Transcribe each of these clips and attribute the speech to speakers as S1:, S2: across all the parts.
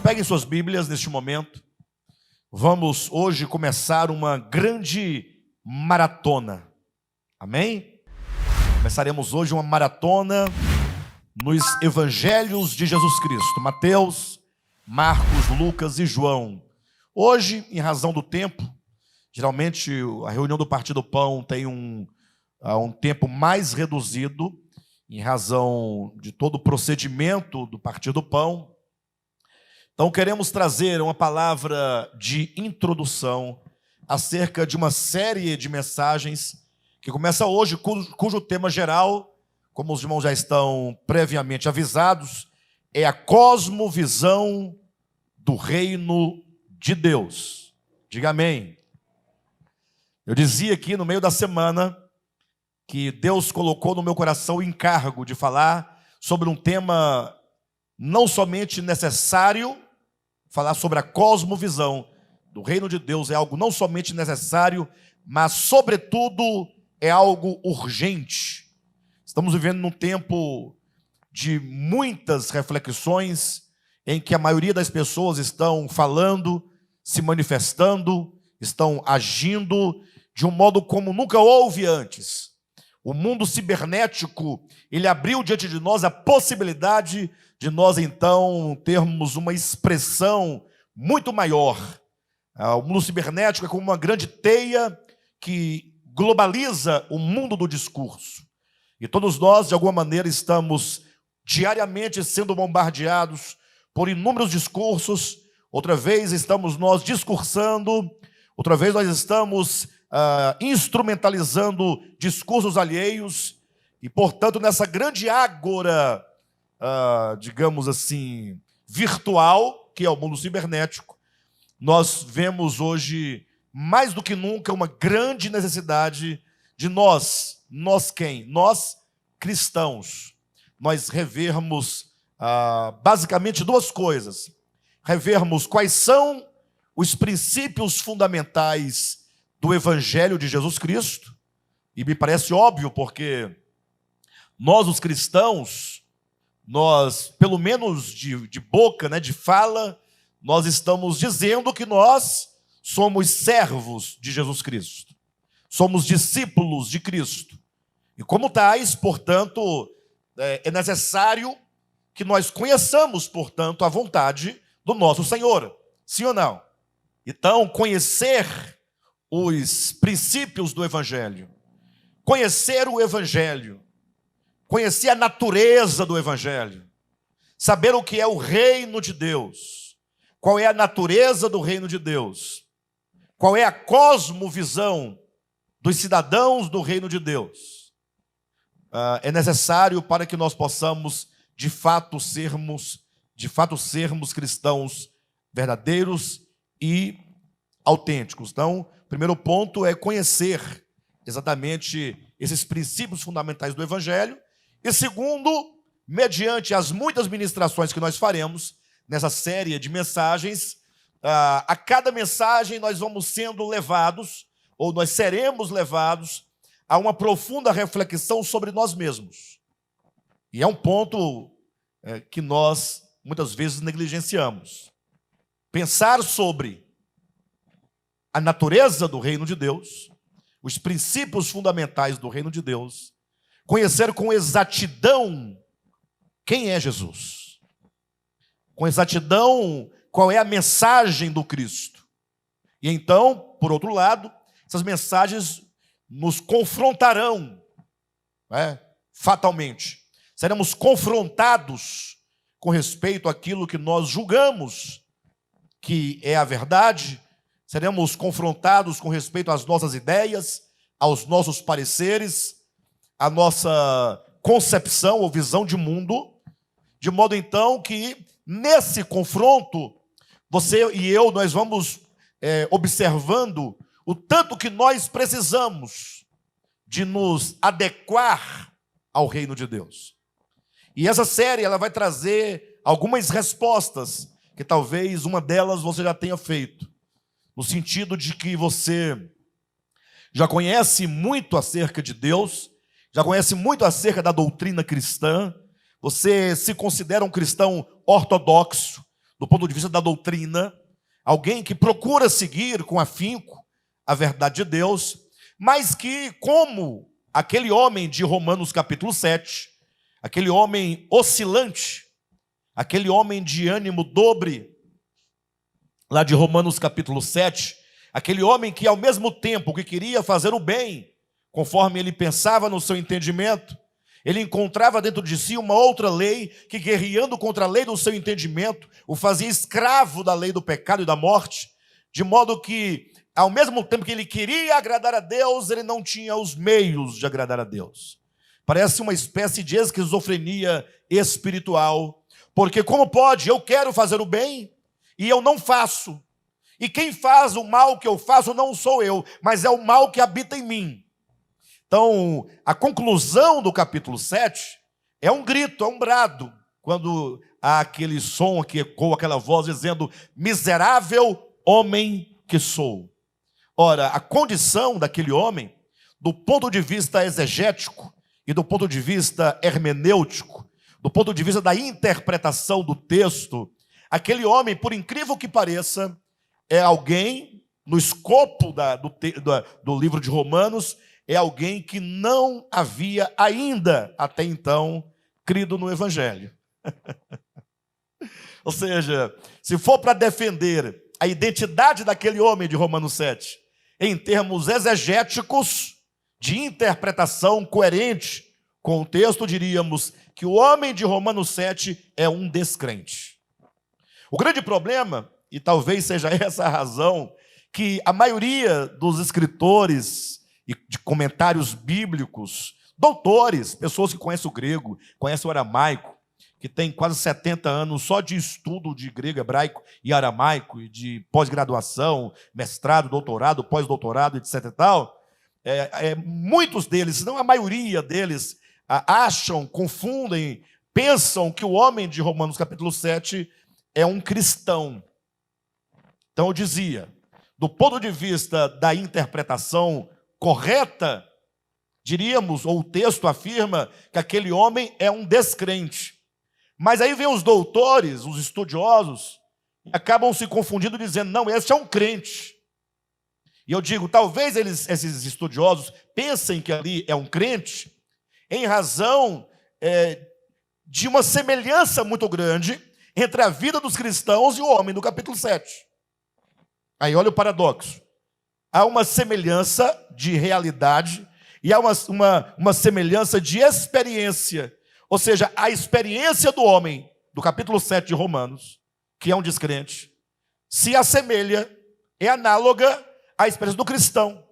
S1: peguem suas Bíblias neste momento. Vamos hoje começar uma grande maratona. Amém? Começaremos hoje uma maratona nos Evangelhos de Jesus Cristo. Mateus, Marcos, Lucas e João. Hoje, em razão do tempo, geralmente a reunião do Partido Pão tem um tempo mais reduzido, em razão de todo o procedimento do Partido Pão. Então, queremos trazer uma palavra de introdução acerca de uma série de mensagens que começa hoje, cujo tema geral, como os irmãos já estão previamente avisados, é a cosmovisão do reino de Deus. Diga amém. Eu dizia aqui no meio da semana que Deus colocou no meu coração o encargo de falar sobre um tema não somente necessário. Falar sobre a cosmovisão do reino de Deus é algo não somente necessário, mas, sobretudo, é algo urgente. Estamos vivendo num tempo de muitas reflexões, em que a maioria das pessoas estão falando, se manifestando, estão agindo de um modo como nunca houve antes. O mundo cibernético, ele abriu diante de nós a possibilidade de nós, então, termos uma expressão muito maior. O mundo cibernético é como uma grande teia que globaliza o mundo do discurso. E todos nós, de alguma maneira, estamos diariamente sendo bombardeados por inúmeros discursos. Outra vez estamos nós discursando, outra vez nós estamos instrumentalizando discursos alheios. E, portanto, nessa grande ágora, digamos assim, virtual, que é o mundo cibernético, nós vemos hoje, mais do que nunca, uma grande necessidade de nós quem? Nós, cristãos, nós revermos basicamente duas coisas. Revermos quais são os princípios fundamentais do Evangelho de Jesus Cristo, e me parece óbvio, porque nós, os cristãos, nós, pelo menos de boca, de fala, nós estamos dizendo que nós somos servos de Jesus Cristo. Somos discípulos de Cristo. E como tais, portanto, é necessário que nós conheçamos, portanto, a vontade do nosso Senhor. Sim ou não? Então, conhecer os princípios do Evangelho, conhecer o Evangelho, conhecer a natureza do Evangelho, saber o que é o reino de Deus, qual é a natureza do reino de Deus, qual é a cosmovisão dos cidadãos do reino de Deus, é necessário para que nós possamos, de fato sermos cristãos verdadeiros e autênticos. Então, o primeiro ponto é conhecer exatamente esses princípios fundamentais do Evangelho. E segundo, mediante as muitas ministrações que nós faremos nessa série de mensagens, a cada mensagem nós vamos sendo levados, ou nós seremos levados, a uma profunda reflexão sobre nós mesmos. E é um ponto que nós muitas vezes negligenciamos. Pensar sobre a natureza do reino de Deus, os princípios fundamentais do reino de Deus, conhecer com exatidão quem é Jesus, com exatidão qual é a mensagem do Cristo. E então, por outro lado, essas mensagens nos confrontarão, fatalmente. Seremos confrontados com respeito àquilo que nós julgamos que é a verdade, seremos confrontados com respeito às nossas ideias, aos nossos pareceres, à nossa concepção ou visão de mundo, de modo então que nesse confronto, você e eu, nós vamos observando o tanto que nós precisamos de nos adequar ao reino de Deus. E essa série ela vai trazer algumas respostas, que talvez uma delas você já tenha feito, no sentido de que você já conhece muito acerca de Deus, já conhece muito acerca da doutrina cristã, você se considera um cristão ortodoxo, do ponto de vista da doutrina, alguém que procura seguir com afinco a verdade de Deus, mas que, como aquele homem de Romanos capítulo 7, aquele homem oscilante, aquele homem de ânimo dobre, lá de Romanos capítulo 7, aquele homem que ao mesmo tempo que queria fazer o bem, conforme ele pensava no seu entendimento, ele encontrava dentro de si uma outra lei que, guerreando contra a lei do seu entendimento, o fazia escravo da lei do pecado e da morte, de modo que, ao mesmo tempo que ele queria agradar a Deus, ele não tinha os meios de agradar a Deus. Parece uma espécie de esquizofrenia espiritual, porque como pode? Eu quero fazer o bem e eu não faço. E quem faz o mal que eu faço não sou eu, mas é o mal que habita em mim. Então, a conclusão do capítulo 7 é um grito, é um brado, quando há aquele som que ecoa aquela voz dizendo: miserável homem que sou. Ora, a condição daquele homem, do ponto de vista exegético e do ponto de vista hermenêutico, do ponto de vista da interpretação do texto, aquele homem, por incrível que pareça, é alguém, no escopo do livro de Romanos, é alguém que não havia ainda, até então, crido no Evangelho. Ou seja, se for para defender a identidade daquele homem de Romanos 7, em termos exegéticos, de interpretação coerente com o texto, diríamos que o homem de Romanos 7 é um descrente. O grande problema, e talvez seja essa a razão, que a maioria dos escritores e de comentários bíblicos, doutores, pessoas que conhecem o grego, conhecem o aramaico, que tem quase 70 anos só de estudo de grego, hebraico e aramaico, e de pós-graduação, mestrado, doutorado, pós-doutorado, etc. e tal, muitos deles, se não a maioria deles, acham, confundem, pensam que o homem de Romanos capítulo 7 é um cristão. Então eu dizia, do ponto de vista da interpretação correta, diríamos, ou o texto afirma que aquele homem é um descrente. Mas aí vem os doutores, os estudiosos, e acabam se confundindo dizendo: não, esse é um crente. E eu digo, talvez esses estudiosos pensem que ali é um crente, em razão de uma semelhança muito grande entre a vida dos cristãos e o homem do capítulo 7. Aí olha o paradoxo. Há uma semelhança de realidade e há uma semelhança de experiência. Ou seja, a experiência do homem, do capítulo 7 de Romanos, que é um descrente, se assemelha, é análoga à experiência do cristão.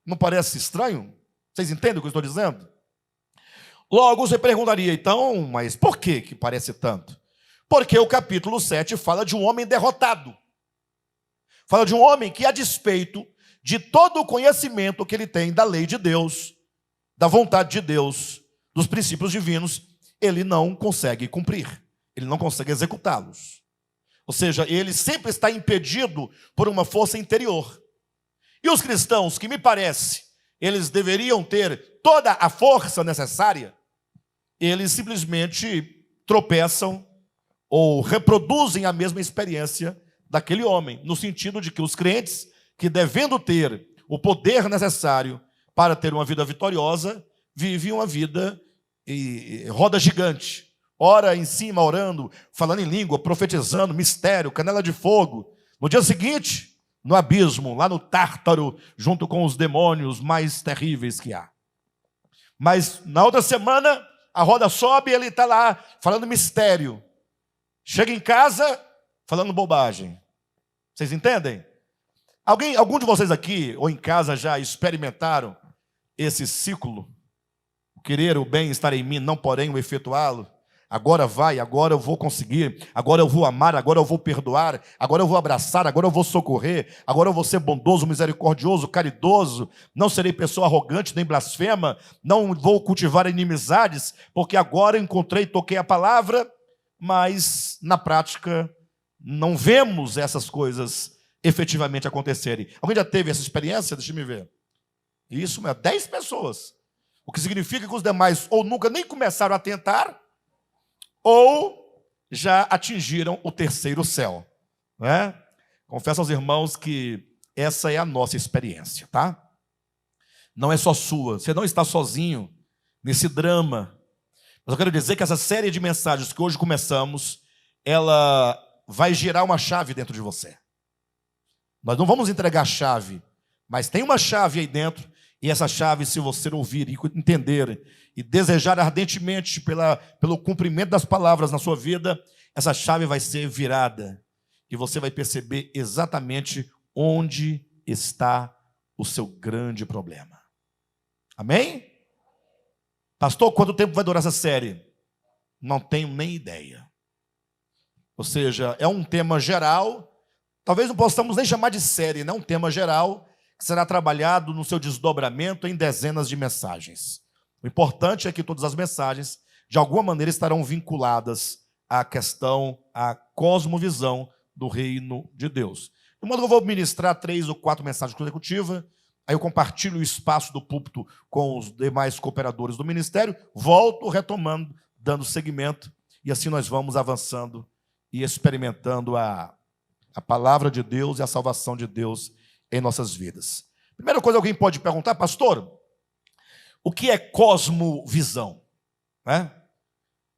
S1: Não parece estranho? Vocês entendem o que eu estou dizendo? Logo, você perguntaria, então, mas por que parece tanto? Porque o capítulo 7 fala de um homem derrotado. Fala de um homem que, a despeito de todo o conhecimento que ele tem da lei de Deus, da vontade de Deus, dos princípios divinos, ele não consegue cumprir, ele não consegue executá-los. Ou seja, ele sempre está impedido por uma força interior. E os cristãos, que me parece, eles deveriam ter toda a força necessária, eles simplesmente tropeçam ou reproduzem a mesma experiência daquele homem, no sentido de que os crentes, que devendo ter o poder necessário para ter uma vida vitoriosa, vivem uma vida roda gigante, ora em cima, orando, falando em língua, profetizando, mistério, canela de fogo. No dia seguinte, no abismo, lá no Tártaro, junto com os demônios mais terríveis que há. Mas na outra semana, a roda sobe e ele está lá falando mistério. Chega em casa, falando bobagem. Vocês entendem? Algum de vocês aqui, ou em casa, já experimentaram esse ciclo? O querer o bem estar em mim, não porém o efetuá-lo. Agora vai, agora eu vou conseguir, agora eu vou amar, agora eu vou perdoar, agora eu vou abraçar, agora eu vou socorrer, agora eu vou ser bondoso, misericordioso, caridoso, não serei pessoa arrogante nem blasfema, não vou cultivar inimizades, porque agora encontrei, toquei a palavra, mas na prática não vemos essas coisas efetivamente acontecerem. Alguém já teve essa experiência? Deixa eu ver. Isso, 10 pessoas. O que significa que os demais ou nunca nem começaram a tentar, ou já atingiram o terceiro céu, né? Confesso aos irmãos que essa é a nossa experiência, tá? Não é só sua, você não está sozinho nesse drama. Mas eu quero dizer que essa série de mensagens que hoje começamos, ela vai girar uma chave dentro de você. Nós não vamos entregar a chave, mas tem uma chave aí dentro, e essa chave, se você ouvir e entender e desejar ardentemente pelo cumprimento das palavras na sua vida, essa chave vai ser virada e você vai perceber exatamente onde está o seu grande problema. Amém? Pastor, quanto tempo vai durar essa série? Não tenho nem ideia. Ou seja, é um tema geral, talvez não possamos nem chamar de série, né? Um tema geral que será trabalhado no seu desdobramento em dezenas de mensagens. O importante é que todas as mensagens, de alguma maneira, estarão vinculadas à questão, à cosmovisão do reino de Deus. De modo que eu vou ministrar 3 ou 4 mensagens consecutivas, aí eu compartilho o espaço do púlpito com os demais cooperadores do ministério, volto retomando, dando seguimento, e assim nós vamos avançando e experimentando a palavra de Deus e a salvação de Deus em nossas vidas. Primeira coisa, alguém pode perguntar, pastor, o que é cosmovisão? Né?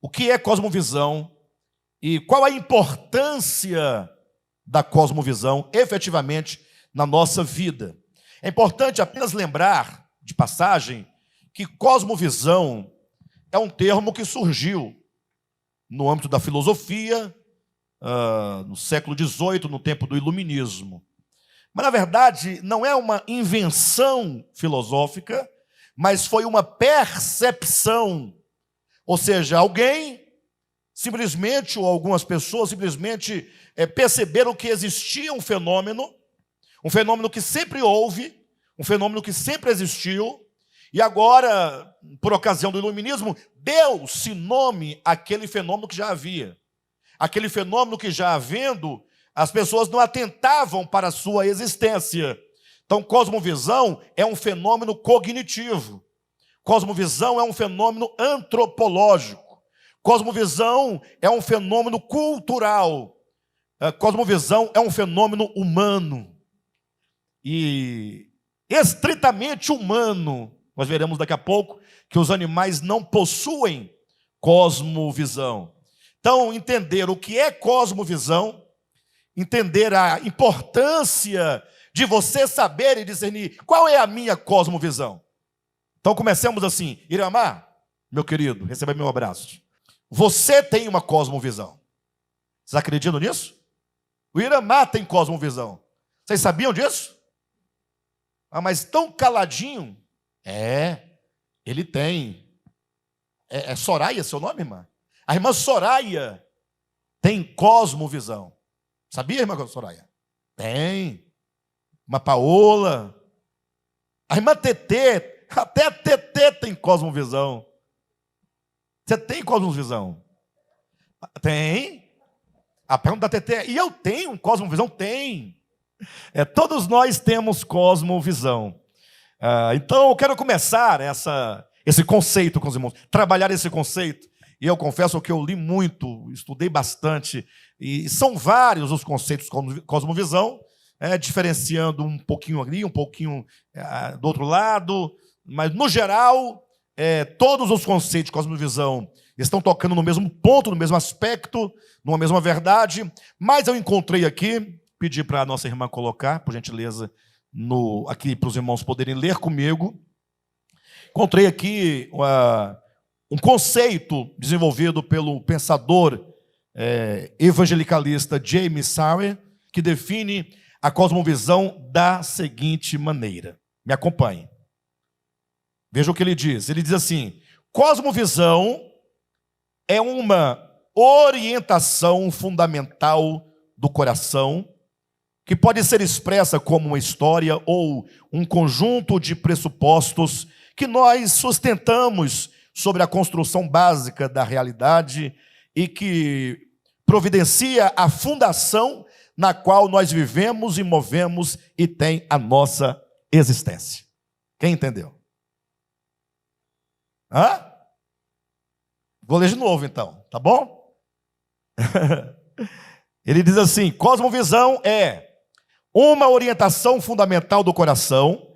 S1: O que é cosmovisão e qual a importância da cosmovisão efetivamente na nossa vida? É importante apenas lembrar, de passagem, que cosmovisão é um termo que surgiu no âmbito da filosofia, no século XVIII, no tempo do Iluminismo. Mas, na verdade, não é uma invenção filosófica, mas foi uma percepção. Ou seja, alguém simplesmente, ou algumas pessoas simplesmente perceberam que existia um fenômeno que sempre houve, um fenômeno que sempre existiu, e agora, por ocasião do Iluminismo, deu-se nome àquele fenômeno que já havia. Aquele fenômeno que já havendo, as pessoas não atentavam para a sua existência. Então, cosmovisão é um fenômeno cognitivo. Cosmovisão é um fenômeno antropológico. Cosmovisão é um fenômeno cultural. Cosmovisão é um fenômeno humano. E estritamente humano. Nós veremos daqui a pouco que os animais não possuem cosmovisão. Então, entender o que é cosmovisão, entender a importância de você saber e discernir qual é a minha cosmovisão. Então, comecemos assim. Iramar, meu querido, receba meu abraço. Você tem uma cosmovisão. Vocês acreditam nisso? O Iramar tem cosmovisão. Vocês sabiam disso? Mas tão caladinho. Ele tem. É Soraya seu nome, irmã? A irmã Soraya tem cosmovisão. Sabia, irmã Soraya? Tem. Uma Paola. A irmã Tetê, até a Tetê tem cosmovisão. Você tem cosmovisão? Tem. A pergunta da Tetê, e eu tenho cosmovisão? Tem. Todos nós temos cosmovisão. Então eu quero começar esse conceito com os irmãos, trabalhar esse conceito. E eu confesso que eu li muito, estudei bastante, e são vários os conceitos de cosmovisão, diferenciando um pouquinho ali, um pouquinho do outro lado, mas no geral, todos os conceitos de cosmovisão estão tocando no mesmo ponto, no mesmo aspecto, numa mesma verdade, mas eu encontrei aqui, pedi para a nossa irmã colocar, por gentileza, aqui para os irmãos poderem ler comigo, encontrei aqui um conceito desenvolvido pelo pensador evangelicalista James Sawyer, que define a cosmovisão da seguinte maneira. Me acompanhe. Veja o que ele diz. Ele diz assim: cosmovisão é uma orientação fundamental do coração que pode ser expressa como uma história ou um conjunto de pressupostos que nós sustentamos sobre a construção básica da realidade e que providencia a fundação na qual nós vivemos e movemos e tem a nossa existência. Quem entendeu? Vou ler de novo então, tá bom? Ele diz assim: cosmovisão é uma orientação fundamental do coração,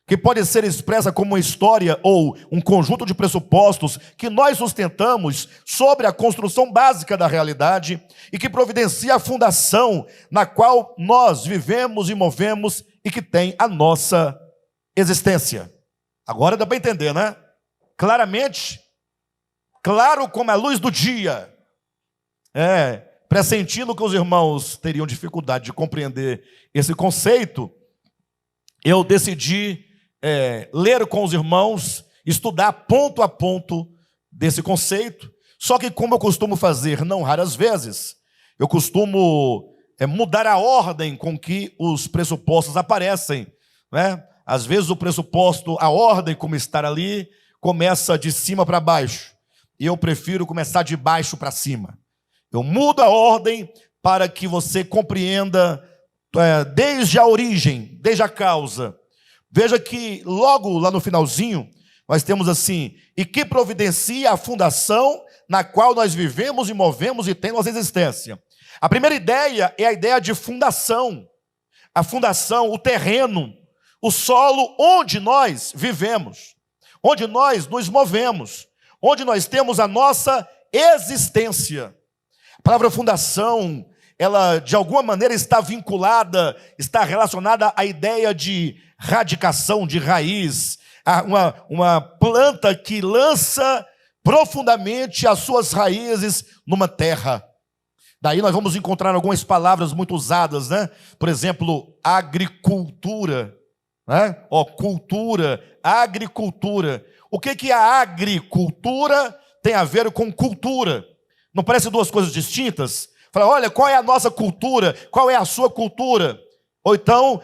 S1: que pode ser expressa como uma história ou um conjunto de pressupostos que nós sustentamos sobre a construção básica da realidade e que providencia a fundação na qual nós vivemos e movemos e que tem a nossa existência. Agora dá para entender, né? Claramente, claro como a luz do dia. Pressentindo que os irmãos teriam dificuldade de compreender esse conceito, eu decidi ler com os irmãos, estudar ponto a ponto desse conceito. Só que, como eu costumo fazer não raras vezes, eu costumo mudar a ordem com que os pressupostos aparecem, né? Às vezes o pressuposto, a ordem como está ali, começa de cima para baixo, e eu prefiro começar de baixo para cima. Eu mudo a ordem para que você compreenda desde a origem, desde a causa. Veja que logo lá no finalzinho, nós temos assim: e que providencia a fundação na qual nós vivemos e movemos e tem nossa existência. A primeira ideia é a ideia de fundação. A fundação, o terreno, o solo onde nós vivemos, onde nós nos movemos, onde nós temos a nossa existência. A palavra fundação, ela de alguma maneira está vinculada, está relacionada à ideia de radicação, de raiz, uma planta que lança profundamente as suas raízes numa terra. Daí nós vamos encontrar algumas palavras muito usadas, né? Por exemplo, agricultura, né? Cultura, agricultura. O que a agricultura tem a ver com cultura? Não parece duas coisas distintas? Fala, olha, qual é a nossa cultura? Qual é a sua cultura? Ou então,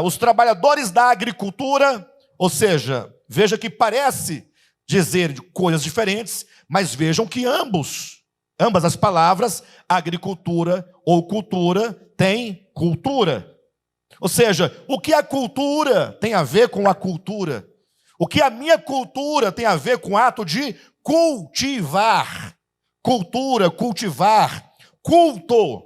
S1: os trabalhadores da agricultura, ou seja, veja que parece dizer coisas diferentes, mas vejam que ambas as palavras, agricultura ou cultura, têm cultura. Ou seja, o que a cultura tem a ver com a cultura? O que a minha cultura tem a ver com o ato de cultivar? Cultura, cultivar, culto,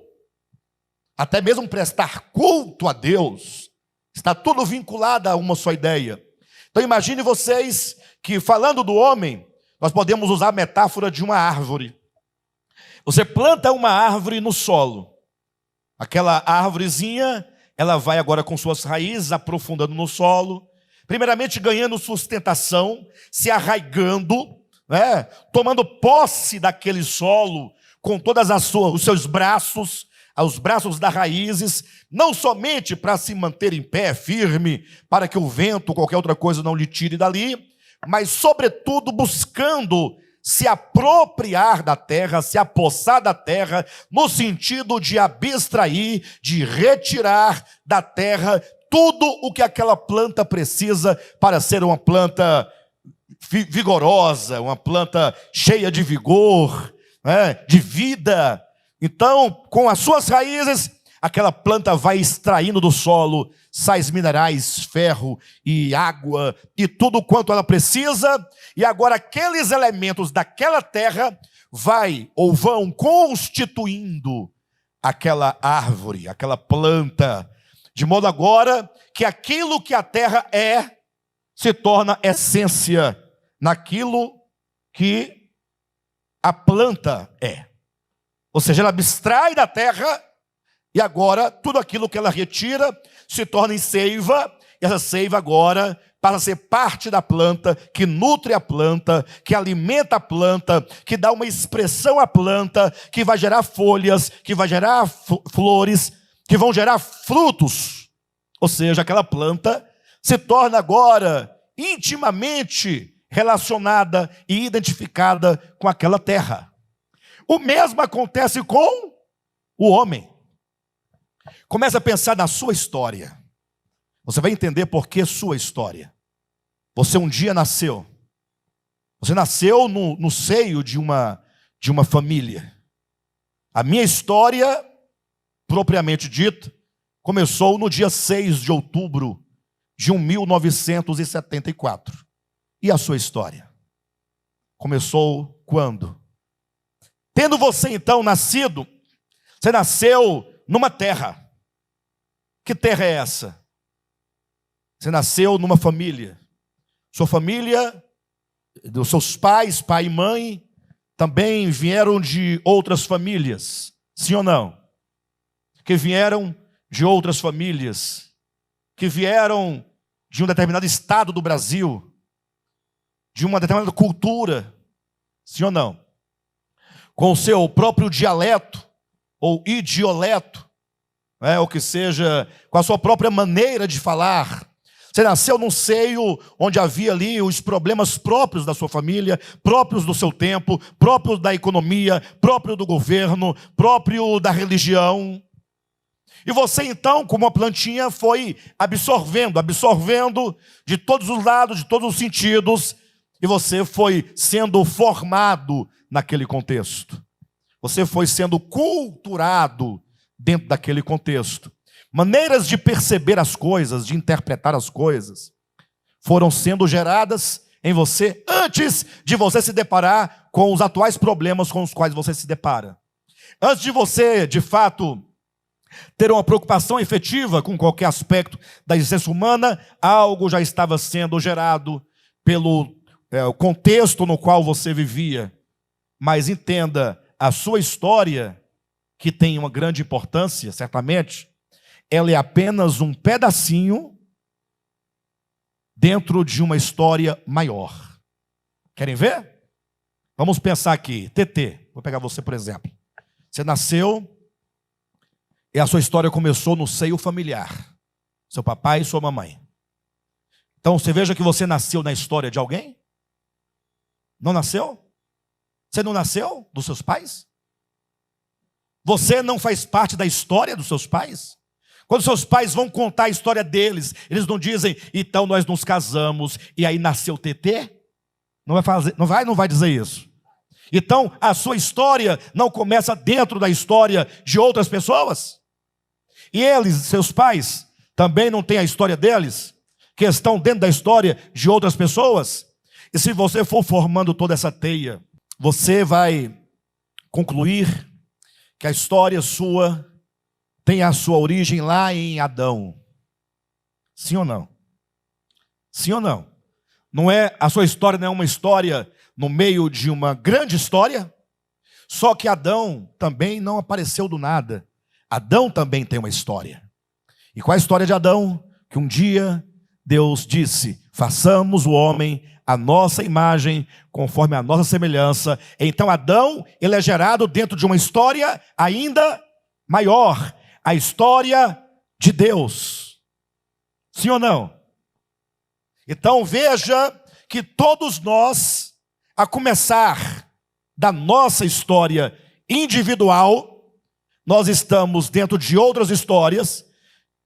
S1: até mesmo prestar culto a Deus, está tudo vinculado a uma só ideia. Então imagine vocês que, falando do homem, nós podemos usar a metáfora de uma árvore. Você planta uma árvore no solo. Aquela árvorezinha, ela vai agora com suas raízes aprofundando no solo, primeiramente ganhando sustentação, se arraigando, né? Tomando posse daquele solo com todas os seus braços, os braços das raízes, não somente para se manter em pé, firme, para que o vento ou qualquer outra coisa não lhe tire dali, mas sobretudo buscando se apropriar da terra, se apossar da terra, no sentido de abstrair, de retirar da terra tudo o que aquela planta precisa para ser uma planta vigorosa, uma planta cheia de vigor, né, de vida. Então, com as suas raízes, aquela planta vai extraindo do solo sais minerais, ferro e água e tudo quanto ela precisa, e agora aqueles elementos daquela terra vão constituindo aquela árvore, aquela planta, de modo agora que aquilo que a terra se torna essência naquilo que a planta é. Ou seja, ela abstrai da terra e agora tudo aquilo que ela retira se torna em seiva, e essa seiva agora passa a ser parte da planta, que nutre a planta, que alimenta a planta, que dá uma expressão à planta, que vai gerar folhas, que vai gerar flores, que vão gerar frutos. Ou seja, aquela planta se torna agora intimamente relacionada e identificada com aquela terra. O mesmo acontece com o homem. Comece a pensar na sua história. Você vai entender por que sua história. Você um dia nasceu. Você nasceu no seio de uma família. A minha história, propriamente dita, começou no dia 6 de outubro de 1974. E a sua história? Começou quando? Tendo você então nascido, você nasceu numa terra. Que terra é essa? Você nasceu numa família. Sua família, dos seus pais, pai e mãe, também vieram de outras famílias. Sim ou não? Que vieram de outras famílias, que vieram de um determinado estado do Brasil, de uma determinada cultura, sim ou não? Com o seu próprio dialeto, ou idioleto, ou que seja, com a sua própria maneira de falar. Você nasceu num seio onde havia ali os problemas próprios da sua família, próprios do seu tempo, próprios da economia, próprio do governo, próprio da religião. E você então, como uma plantinha, foi absorvendo de todos os lados, de todos os sentidos, e você foi sendo formado naquele contexto. Você foi sendo culturado dentro daquele contexto. Maneiras de perceber as coisas, de interpretar as coisas, foram sendo geradas em você antes de você se deparar com os atuais problemas com os quais você se depara. Antes de você, de fato, ter uma preocupação efetiva com qualquer aspecto da existência humana, algo já estava sendo gerado pelo contexto no qual você vivia. Mas entenda, a sua história, que tem uma grande importância, certamente, ela é apenas um pedacinho dentro de uma história maior. Querem ver? Vamos pensar aqui. TT, vou pegar você por exemplo. Você nasceu e a sua história começou no seio familiar. Seu papai e sua mamãe. Então você veja que você nasceu na história de alguém? Não nasceu? Você não nasceu dos seus pais? Você não faz parte da história dos seus pais? Quando seus pais vão contar a história deles, eles não dizem, então nós nos casamos e aí nasceu TT? Não vai dizer isso. Então a sua história não começa dentro da história de outras pessoas? E eles, seus pais, também não têm a história deles, que estão dentro da história de outras pessoas? E se você for formando toda essa teia, você vai concluir que a história sua tem a sua origem lá em Adão. Sim ou não? Sim ou não? A sua história não é uma história no meio de uma grande história? Só que Adão também não apareceu do nada. Adão também tem uma história. E qual é a história de Adão? Que um dia Deus disse, façamos o homem à nossa imagem, conforme a nossa semelhança. Então Adão, ele é gerado dentro de uma história ainda maior. A história de Deus. Sim ou não? Então veja que todos nós, a começar da nossa história individual, nós estamos dentro de outras histórias,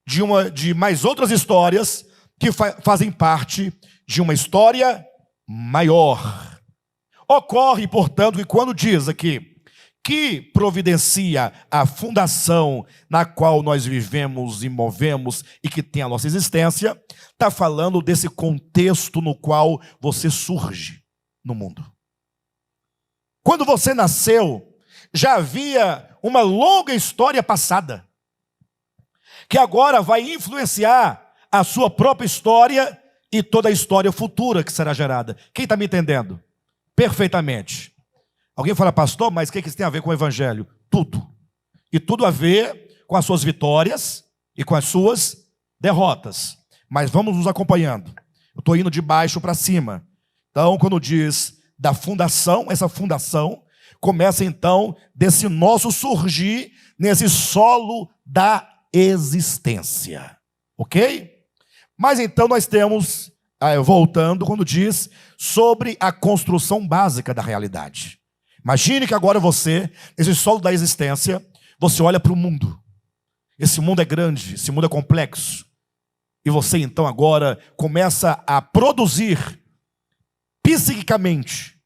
S1: de mais outras histórias, que fazem parte de uma história maior. Ocorre, portanto, que quando diz aqui, que providencia a fundação na qual nós vivemos e movemos e que tem a nossa existência, está falando desse contexto no qual você surge no mundo. Quando você nasceu, já havia uma longa história passada, que agora vai influenciar a sua própria história e toda a história futura que será gerada. Quem está me entendendo? Perfeitamente. Alguém fala, pastor, mas o que isso tem a ver com o evangelho? Tudo. E tudo a ver com as suas vitórias e com as suas derrotas. Mas vamos nos acompanhando. Eu estou indo de baixo para cima. Então, quando diz da fundação, essa fundação começa então desse nosso surgir nesse solo da existência. Ok? Mas então nós temos, voltando, quando diz sobre a construção básica da realidade. Imagine que agora você, nesse solo da existência, você olha para o mundo. Esse mundo é grande, esse mundo é complexo. E você então agora começa a produzir psiquicamente.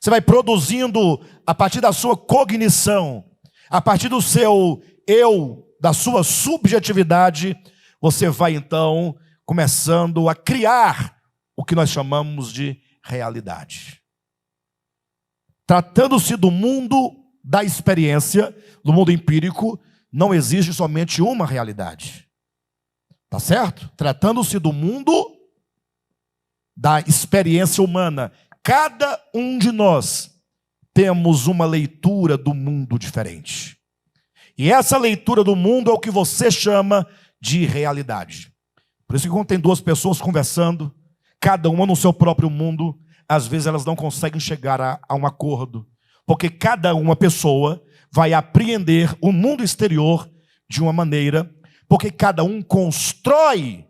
S1: Você vai produzindo a partir da sua cognição, a partir do seu eu, da sua subjetividade, você vai então começando a criar o que nós chamamos de realidade. Tratando-se do mundo da experiência, do mundo empírico, não existe somente uma realidade. Tá certo? Tratando-se do mundo da experiência humana, cada um de nós temos uma leitura do mundo diferente. E essa leitura do mundo é o que você chama de realidade. Por isso que quando tem duas pessoas conversando, cada uma no seu próprio mundo, às vezes elas não conseguem chegar a um acordo, porque cada uma pessoa vai apreender o mundo exterior de uma maneira, porque cada um constrói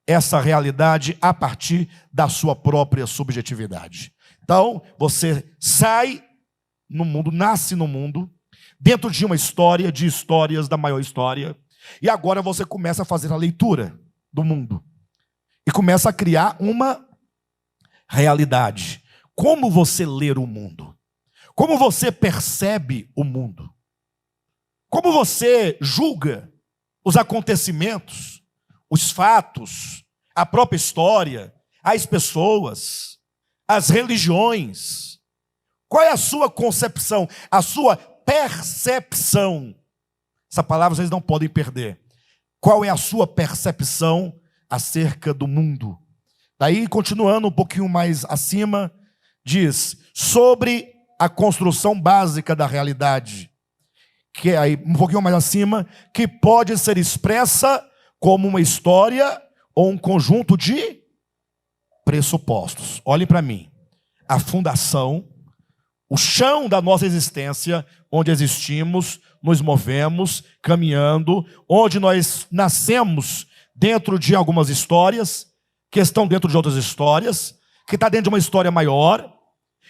S1: essa realidade a partir da sua própria subjetividade. Então, você sai no mundo, nasce no mundo, dentro de uma história, de histórias da maior história, e agora você começa a fazer a leitura do mundo, e começa a criar uma realidade. Como você lê o mundo? Como você percebe o mundo? Como você julga os acontecimentos, os fatos, a própria história, as pessoas, as religiões? Qual é a sua concepção, a sua percepção? Essa palavra vocês não podem perder. Qual é a sua percepção acerca do mundo? Daí, continuando um pouquinho mais acima, diz sobre a construção básica da realidade, que é aí um pouquinho mais acima, que pode ser expressa como uma história ou um conjunto de pressupostos. Olhem para mim. A fundação, o chão da nossa existência, onde existimos, nos movemos, caminhando, onde nós nascemos dentro de algumas histórias, que estão dentro de outras histórias, que está dentro de uma história maior.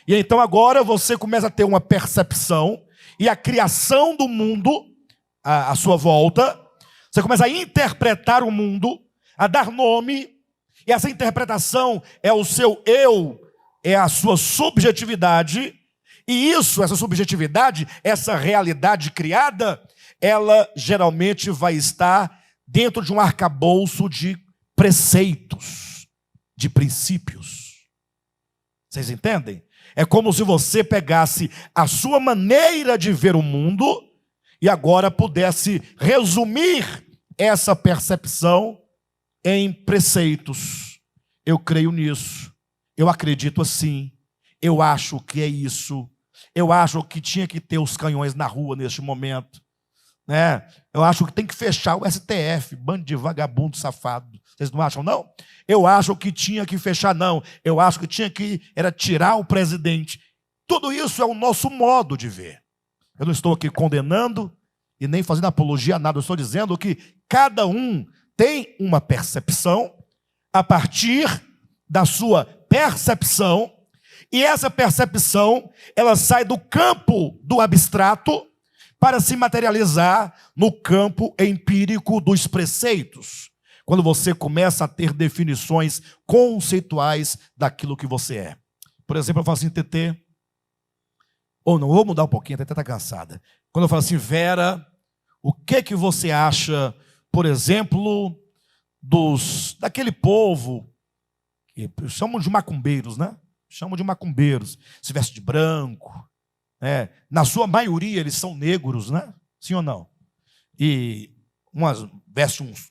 S1: E então agora você começa a ter uma percepção, e a criação do mundo à sua volta, você começa a interpretar o mundo, a dar nome, e essa interpretação é o seu eu, é a sua subjetividade, e isso, essa subjetividade, essa realidade criada, ela geralmente vai estar dentro de um arcabouço de preceitos, de princípios. Vocês entendem? É como se você pegasse a sua maneira de ver o mundo e agora pudesse resumir essa percepção em preceitos. Eu creio nisso, eu acredito assim, eu acho que é isso, eu acho que tinha que ter os canhões na rua neste momento, né? Eu acho que tem que fechar o STF, bando de vagabundo safado. Vocês não acham, não? Eu acho que tinha que fechar, não. Eu acho que tinha que era tirar o presidente. Tudo isso é o nosso modo de ver. Eu não estou aqui condenando e nem fazendo apologia a nada. Eu estou dizendo que cada um tem uma percepção a partir da sua percepção, e essa percepção, ela sai do campo do abstrato para se materializar no campo empírico dos preceitos. Quando você começa a ter definições conceituais daquilo que você é. Por exemplo, eu falo assim, Tetê, ou não, vou mudar um pouquinho, a Tetê está cansada. Quando eu falo assim, Vera, o que você acha, por exemplo, daquele povo, que chamam de macumbeiros, né? Chamam de macumbeiros, se veste de branco, na sua maioria eles são negros, né? Sim ou não? E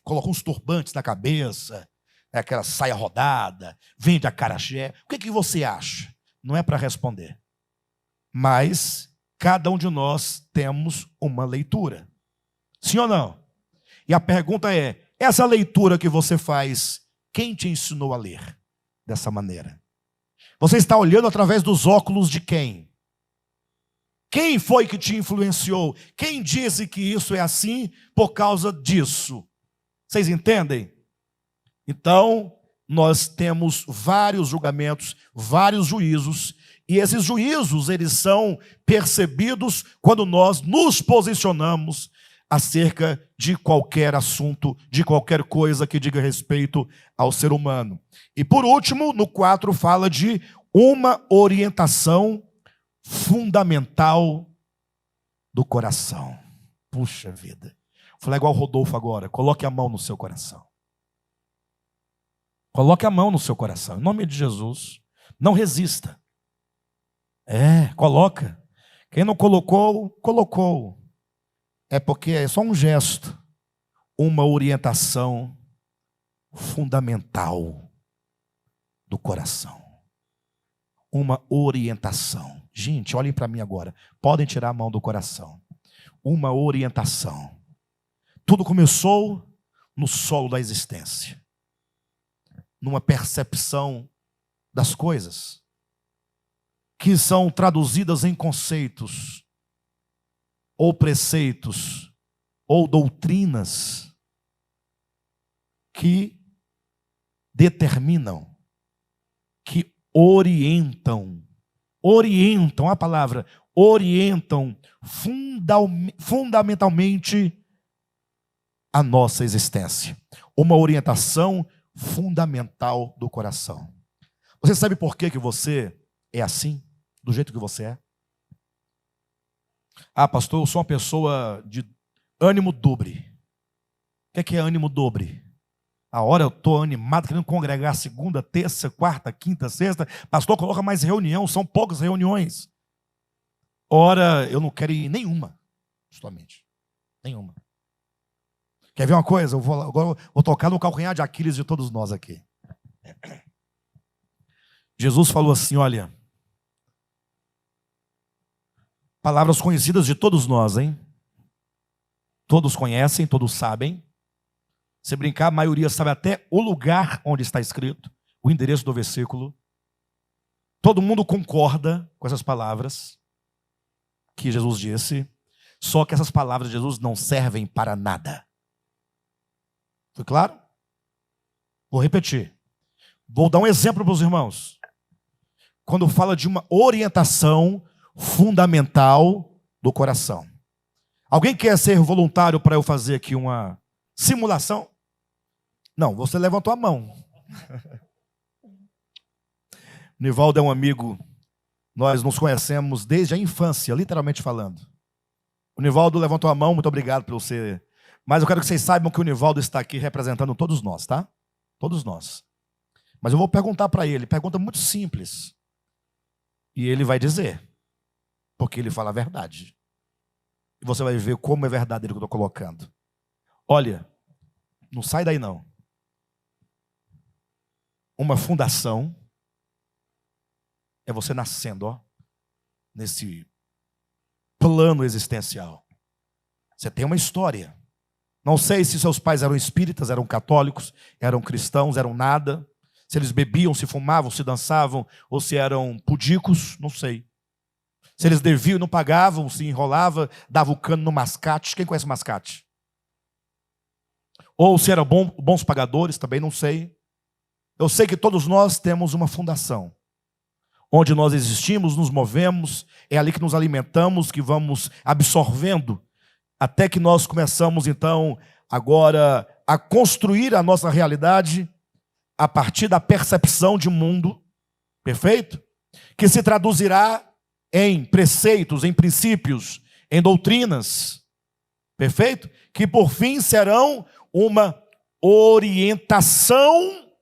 S1: colocam uns turbantes na cabeça, aquela saia rodada, vende acarajé. O que você acha? Não é para responder. Mas cada um de nós temos uma leitura. Sim ou não? E a pergunta é, essa leitura que você faz, quem te ensinou a ler dessa maneira? Você está olhando através dos óculos de quem? Quem foi que te influenciou? Quem disse que isso é assim por causa disso? Vocês entendem? Então, nós temos vários julgamentos, vários juízos, e esses juízos, eles são percebidos quando nós nos posicionamos acerca de qualquer assunto, de qualquer coisa que diga respeito ao ser humano. E por último, no 4, fala de uma orientação fundamental do coração. Puxa vida. Vou falar igual o Rodolfo agora. Coloque a mão no seu coração. Coloque a mão no seu coração. Em nome de Jesus. Não resista. Coloca. Quem não colocou, colocou. É porque é só um gesto, uma orientação fundamental do coração. Uma orientação. Gente, olhem para mim agora. Podem tirar a mão do coração. Uma orientação. Tudo começou no solo da existência. Numa percepção das coisas que são traduzidas em conceitos, ou preceitos, ou doutrinas que determinam, que orientam a palavra, orientam fundamentalmente a nossa existência. Uma orientação fundamental do coração. Você sabe por que você é assim? Do jeito que você é? Ah, pastor, eu sou uma pessoa de ânimo dobre. O que é ânimo dobre? A hora eu estou animado, querendo congregar segunda, terça, quarta, quinta, sexta. Pastor, coloca mais reunião, são poucas reuniões. Ora, eu não quero ir nenhuma, justamente. Nenhuma. Quer ver uma coisa? Agora vou tocar no calcanhar de Aquiles de todos nós aqui. Jesus falou assim, olha, palavras conhecidas de todos nós, hein? Todos conhecem, todos sabem. Se brincar, a maioria sabe até o lugar onde está escrito, o endereço do versículo. Todo mundo concorda com essas palavras que Jesus disse, só que essas palavras de Jesus não servem para nada. Foi claro? Vou repetir. Vou dar um exemplo para os irmãos. Quando fala de uma orientação fundamental do coração. Alguém quer ser voluntário para eu fazer aqui uma simulação? Não, você levantou a mão. Nivaldo é um amigo, nós nos conhecemos desde a infância, literalmente falando. O Nivaldo levantou a mão, muito obrigado por você. Mas eu quero que vocês saibam que o Nivaldo está aqui representando todos nós, tá? Todos nós. Mas eu vou perguntar para ele, pergunta muito simples. E ele vai dizer, porque ele fala a verdade. E você vai ver como é verdadeiro o que eu estou colocando. Olha, não sai daí não. Uma fundação é você nascendo, ó, nesse plano existencial. Você tem uma história. Não sei se seus pais eram espíritas, eram católicos, eram cristãos, eram nada. Se eles bebiam, se fumavam, se dançavam, ou se eram pudicos, não sei. Se eles deviam e não pagavam, se enrolava, dava o cano no mascate. Quem conhece mascate? Ou se eram bons pagadores, também não sei. Eu sei que todos nós temos uma fundação. Onde nós existimos, nos movemos, é ali que nos alimentamos, que vamos absorvendo, até que nós começamos, então, agora a construir a nossa realidade a partir da percepção de mundo, perfeito? Que se traduzirá em preceitos, em princípios, em doutrinas, perfeito? Que por fim serão uma orientação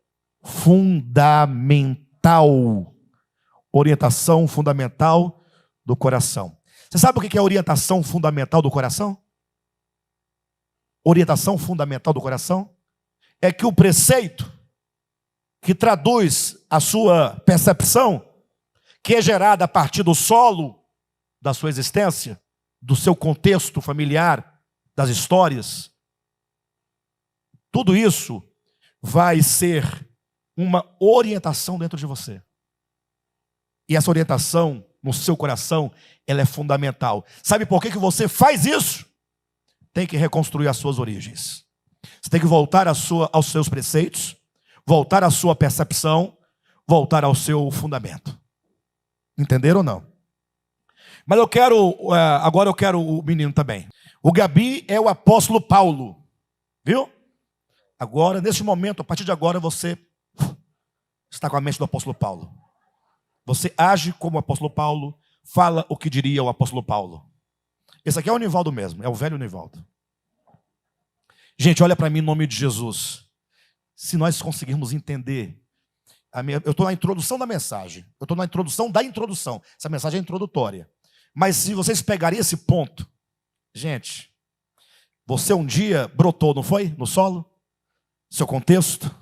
S1: fundamental. Orientação fundamental do coração. Você sabe o que é orientação fundamental do coração? Orientação fundamental do coração é que o preceito que traduz a sua percepção, que é gerada a partir do solo da sua existência, do seu contexto familiar, das histórias, tudo isso vai ser uma orientação dentro de você. E essa orientação no seu coração, ela é fundamental. Sabe por que você faz isso? Tem que reconstruir as suas origens. Você tem que voltar aos seus preceitos, voltar à sua percepção, voltar ao seu fundamento. Entenderam ou não? Mas agora eu quero o menino também. O Gabi é o apóstolo Paulo. Viu? Agora, neste momento, a partir de agora, você está com a mente do apóstolo Paulo. Você age como o apóstolo Paulo, fala o que diria o apóstolo Paulo. Esse aqui é o Nivaldo mesmo, é o velho Nivaldo. Gente, olha para mim em nome de Jesus. Se nós conseguirmos entender, eu estou na introdução da mensagem, eu estou na introdução da introdução. Essa mensagem é introdutória. Mas se vocês pegarem esse ponto, gente, você um dia brotou, não foi? No solo? Seu contexto?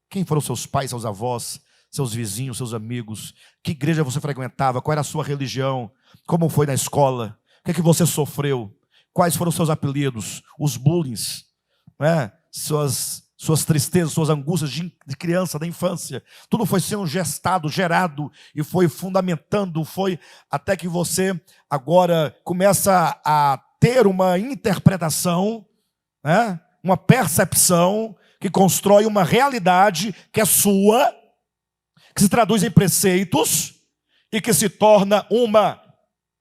S1: Quem foram seus pais, seus avós, seus vizinhos, seus amigos? Que igreja você frequentava? Qual era a sua religião? Como foi na escola? O que é que você sofreu? Quais foram os seus apelidos? Os bullying, né? Suas tristezas, suas angústias de criança, da infância. Tudo foi sendo gestado, gerado e foi fundamentando, foi até que você agora começa a ter uma interpretação, né? Uma percepção que constrói uma realidade que é sua, que se traduz em preceitos e que se torna uma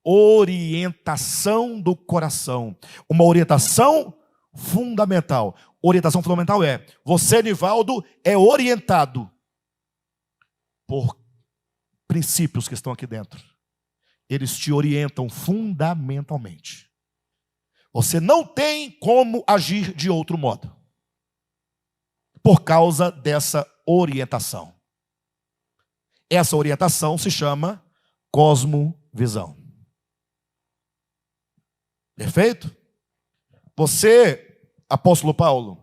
S1: orientação do coração. Uma orientação fundamental. Orientação fundamental é: você, Nivaldo, é orientado por princípios que estão aqui dentro. Eles te orientam fundamentalmente. Você não tem como agir de outro modo por causa dessa orientação. Essa orientação se chama cosmovisão. Perfeito? Você, apóstolo Paulo,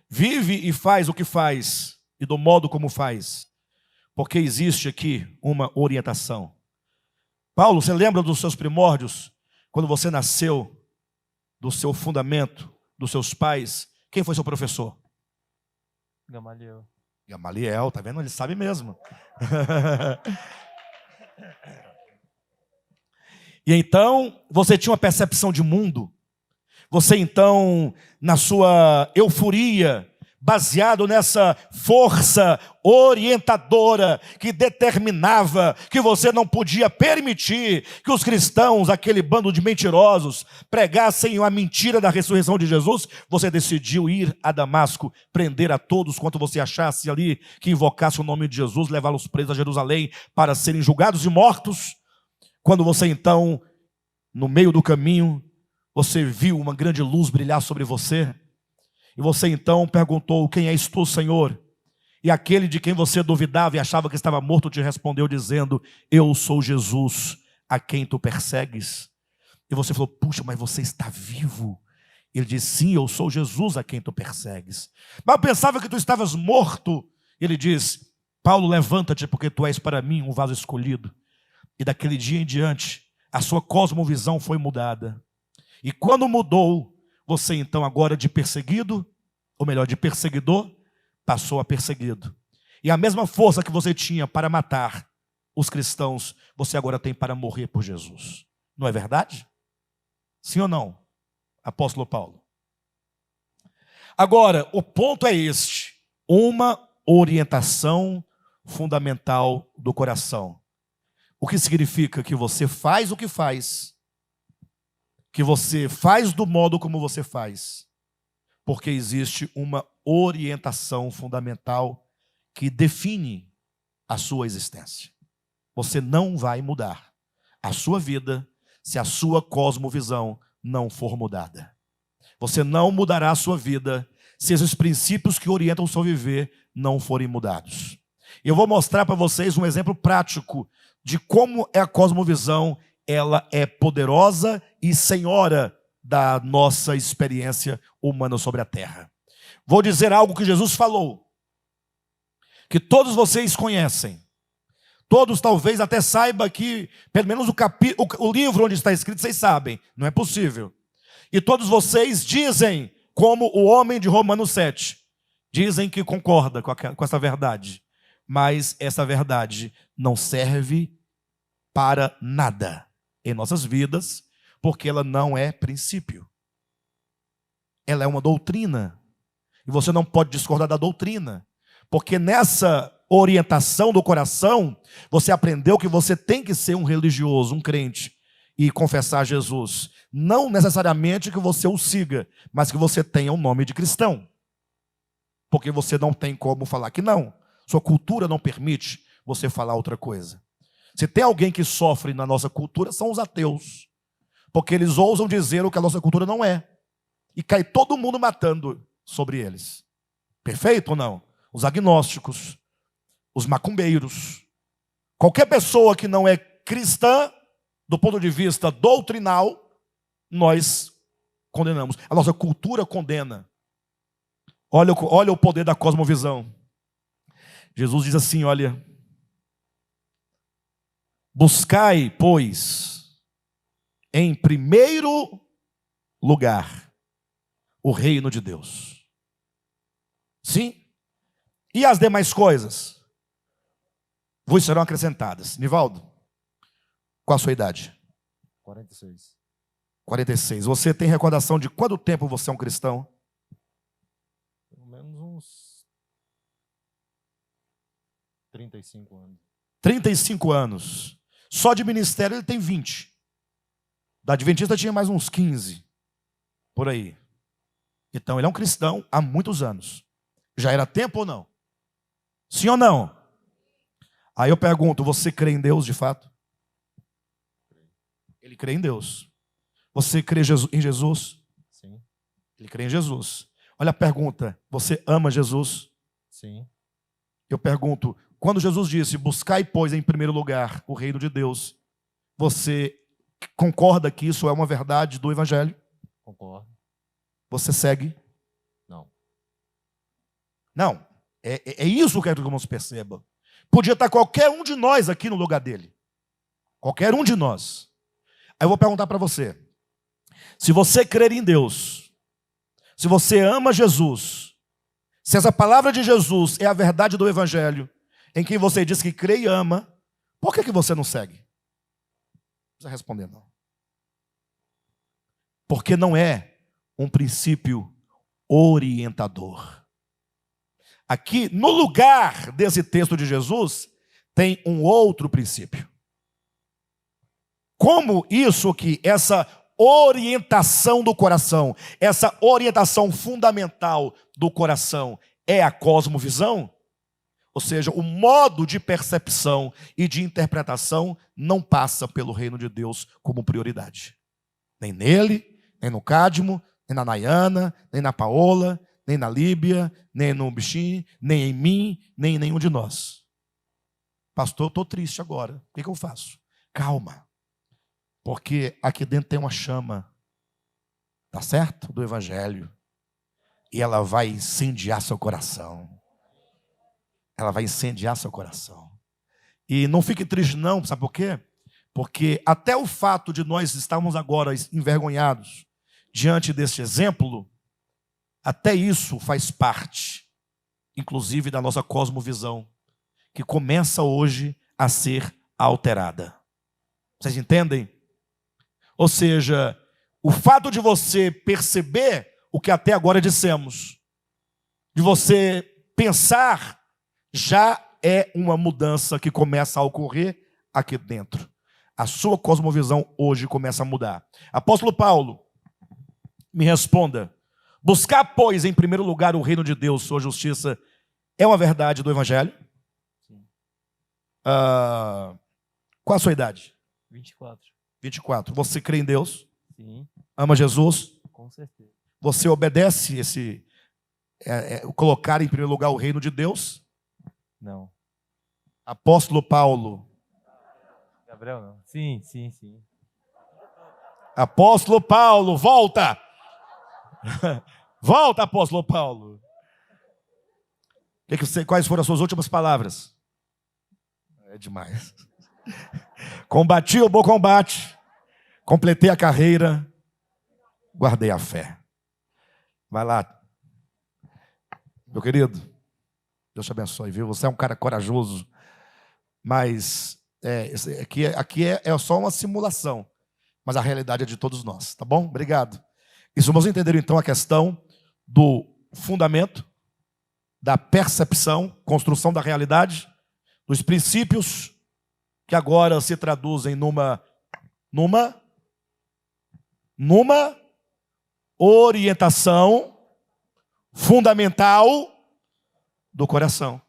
S1: vive e faz o que faz e do modo como faz, porque existe aqui uma orientação. Paulo, você lembra dos seus primórdios, quando você nasceu, do seu fundamento, dos seus pais? Quem foi seu professor?
S2: Gamaliel.
S1: Gamaliel, tá vendo? Ele sabe mesmo. E então, você tinha uma percepção de mundo. Você então, na sua euforia, baseado nessa força orientadora que determinava que você não podia permitir que os cristãos, aquele bando de mentirosos, pregassem a mentira da ressurreição de Jesus, você decidiu ir a Damasco, prender a todos quanto você achasse ali que invocasse o nome de Jesus, levá-los presos a Jerusalém para serem julgados e mortos. Quando você então, no meio do caminho, você viu uma grande luz brilhar sobre você, e você então perguntou: quem és tu, Senhor? E aquele de quem você duvidava e achava que estava morto te respondeu dizendo: eu sou Jesus, a quem tu persegues. E você falou: puxa, mas você está vivo. Ele disse: sim, eu sou Jesus, a quem tu persegues. Mas eu pensava que tu estavas morto. Ele diz: Paulo, levanta-te, porque tu és para mim um vaso escolhido. E daquele dia em diante, a sua cosmovisão foi mudada. E quando mudou, você então agora de perseguido, ou melhor, de perseguidor, passou a perseguido. E a mesma força que você tinha para matar os cristãos, você agora tem para morrer por Jesus. Não é verdade? Sim ou não, apóstolo Paulo? Agora, o ponto é este: uma orientação fundamental do coração. O que significa que você faz o que faz, que você faz do modo como você faz, porque existe uma orientação fundamental que define a sua existência. Você não vai mudar a sua vida se a sua cosmovisão não for mudada. Você não mudará a sua vida se esses princípios que orientam o seu viver não forem mudados. Eu vou mostrar para vocês um exemplo prático de como é a cosmovisão. Ela é poderosa e senhora da nossa experiência humana sobre a terra. Vou dizer algo que Jesus falou, que todos vocês conhecem. Todos talvez até saibam que, pelo menos o livro onde está escrito, vocês sabem. Não é possível. E todos vocês dizem, como o homem de Romanos 7, dizem que concorda com essa verdade. Mas essa verdade não serve para nada em nossas vidas, porque ela não é princípio. Ela é uma doutrina. E você não pode discordar da doutrina, porque nessa orientação do coração, você aprendeu que você tem que ser um religioso, um crente, e confessar Jesus. Não necessariamente que você o siga, mas que você tenha o nome de cristão. Porque você não tem como falar que não. Sua cultura não permite você falar outra coisa. Se tem alguém que sofre na nossa cultura, são os ateus. Porque eles ousam dizer o que a nossa cultura não é. E cai todo mundo matando sobre eles. Perfeito ou não? Os agnósticos, os macumbeiros. Qualquer pessoa que não é cristã, do ponto de vista doutrinal, nós condenamos. A nossa cultura condena. Olha o poder da cosmovisão. Jesus diz assim, olha: buscai, pois, em primeiro lugar, o reino de Deus. Sim? E as demais coisas vos serão acrescentadas. Nivaldo, qual a sua idade?
S3: 46.
S1: 46. Você tem recordação de quanto tempo você é um cristão?
S3: Pelo menos uns 35 anos.
S1: 35 anos. Só de ministério ele tem 20. Da Adventista tinha mais uns 15. Por aí. Então ele é um cristão há muitos anos. Já era tempo ou não? Sim ou não? Aí eu pergunto, você crê em Deus de fato? Ele crê em Deus. Você crê em Jesus?
S3: Sim.
S1: Ele crê em Jesus. Olha a pergunta, você ama Jesus?
S3: Sim.
S1: Eu pergunto, quando Jesus disse, buscai, pois, em primeiro lugar o reino de Deus, você concorda que isso é uma verdade do Evangelho?
S3: Concordo.
S1: Você segue?
S3: Não.
S1: Não. É isso que eu quero que os irmãos percebam. Podia estar qualquer um de nós aqui no lugar dele. Qualquer um de nós. Aí eu vou perguntar para você. Se você crer em Deus, se você ama Jesus, se essa palavra de Jesus é a verdade do Evangelho, em que você diz que crê e ama, por que você não segue? Não precisa responder, não. Porque não é um princípio orientador. Aqui, no lugar desse texto de Jesus, tem um outro princípio. Como isso aqui, essa orientação do coração, essa orientação fundamental do coração é a cosmovisão, ou seja, o modo de percepção e de interpretação não passa pelo reino de Deus como prioridade. Nem nele, nem no Cadmo, nem na Nayana, nem na Paola, nem na Líbia, nem no Bichinho, nem em mim, nem em nenhum de nós. Pastor, eu estou triste agora. O que eu faço? Calma. Porque aqui dentro tem uma chama, tá certo? Do Evangelho. E ela vai incendiar seu coração. Ela vai incendiar seu coração. E não fique triste não, sabe por quê? Porque até o fato de nós estarmos agora envergonhados diante deste exemplo, até isso faz parte, inclusive, da nossa cosmovisão, que começa hoje a ser alterada. Vocês entendem? Ou seja, o fato de você perceber o que até agora dissemos, de você pensar, já é uma mudança que começa a ocorrer aqui dentro. A sua cosmovisão hoje começa a mudar. Apóstolo Paulo, me responda. Buscar, pois, em primeiro lugar o reino de Deus, sua justiça, é uma verdade do Evangelho?
S2: Sim.
S1: Qual a sua idade?
S2: 24.
S1: 24. Você crê em Deus?
S2: Sim,
S1: Ama Jesus?
S2: com certeza.
S1: Você obedece colocar em primeiro lugar o reino de Deus?
S2: Não.
S1: Apóstolo Paulo.
S2: Gabriel, não. Sim, sim, sim.
S1: Apóstolo Paulo, volta! Volta, apóstolo Paulo. Quais foram as suas últimas palavras? É demais. Combati o bom combate, completei a carreira, guardei a fé. Vai lá, meu querido. Deus te abençoe, viu? Você é um cara corajoso, mas aqui é só uma simulação, mas a realidade é de todos nós, tá bom? Obrigado. Isso, vamos entender então a questão do fundamento, da percepção, construção da realidade, dos princípios que agora se traduzem numa orientação fundamental do coração.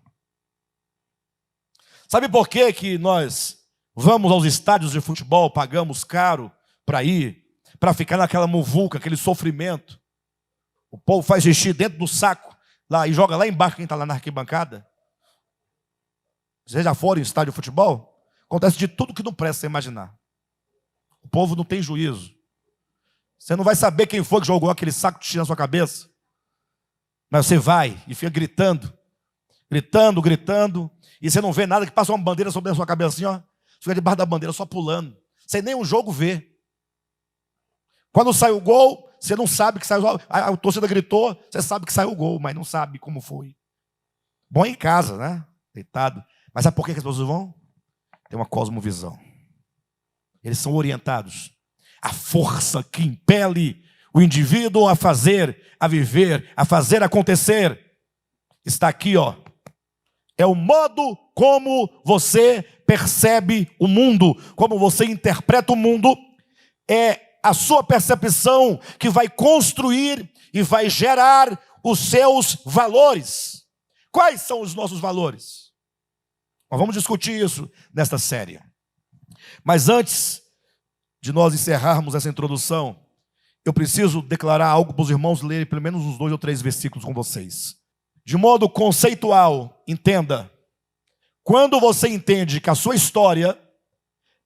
S1: Sabe por que nós vamos aos estádios de futebol, pagamos caro para ir, para ficar naquela muvuca, aquele sofrimento? O povo faz xixi dentro do saco lá e joga lá embaixo quem está lá na arquibancada. Vocês já foram em estádio de futebol? Acontece de tudo que não presta você imaginar. O povo não tem juízo. Você não vai saber quem foi que jogou aquele saco de xixi na sua cabeça. Mas você vai e fica gritando, gritando, gritando, e você não vê nada, que passa uma bandeira sobre a sua cabeça assim, ó. Você fica debaixo da bandeira só pulando. Sem nem um jogo ver. Quando sai o gol, você não sabe que saiu. A torcida gritou, você sabe que saiu o gol, mas não sabe como foi. Bom em casa, né? Deitado. Mas sabe por que as pessoas vão? Tem uma cosmovisão. Eles são orientados. A força que impele o indivíduo a fazer, a viver, a fazer acontecer, está aqui, ó. É o modo como você percebe o mundo, como você interpreta o mundo, é a sua percepção que vai construir e vai gerar os seus valores. Quais são os nossos valores? Nós vamos discutir isso nesta série. Mas antes de nós encerrarmos essa introdução, eu preciso declarar algo para os irmãos lerem pelo menos uns 2 ou 3 versículos com vocês. De modo conceitual, entenda. Quando você entende que a sua história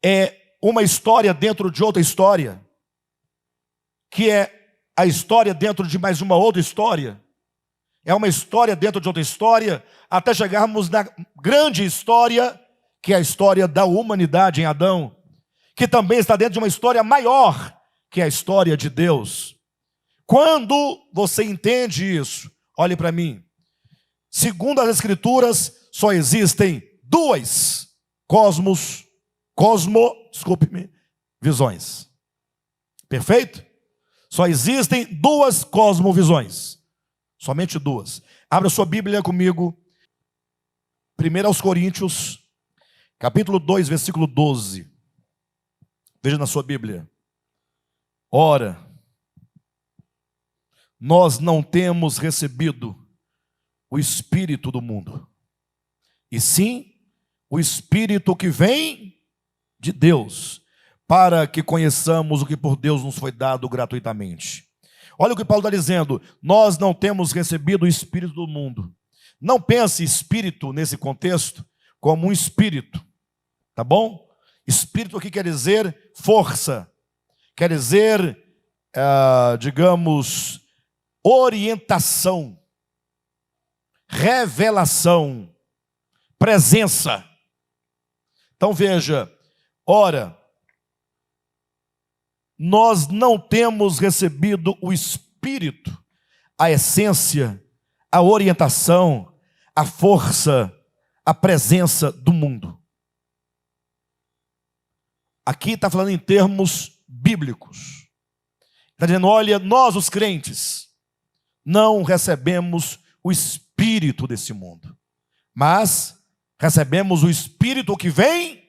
S1: é uma história dentro de outra história, que é a história dentro de mais uma outra história, é uma história dentro de outra história, até chegarmos na grande história, que é a história da humanidade em Adão, que também está dentro de uma história maior, que é a história de Deus. Quando você entende isso, olhe para mim. Segundo as Escrituras, só existem 2 visões. Perfeito? Só existem 2 cosmovisões. Somente 2. Abra sua Bíblia comigo. 1 aos Coríntios, capítulo 2, versículo 12. Veja na sua Bíblia. Ora, nós não temos recebido o Espírito do mundo, e sim o Espírito que vem de Deus, para que conheçamos o que por Deus nos foi dado gratuitamente. Olha o que Paulo está dizendo: nós não temos recebido o Espírito do mundo. Não pense espírito nesse contexto como um espírito, tá bom? Espírito aqui quer dizer força, quer dizer, digamos, orientação, revelação, presença. Então veja, ora, nós não temos recebido o Espírito, a essência, a orientação, a força, a presença do mundo. Aqui está falando em termos bíblicos. Está dizendo, olha, nós os crentes não recebemos o Espírito desse mundo, mas recebemos o Espírito que vem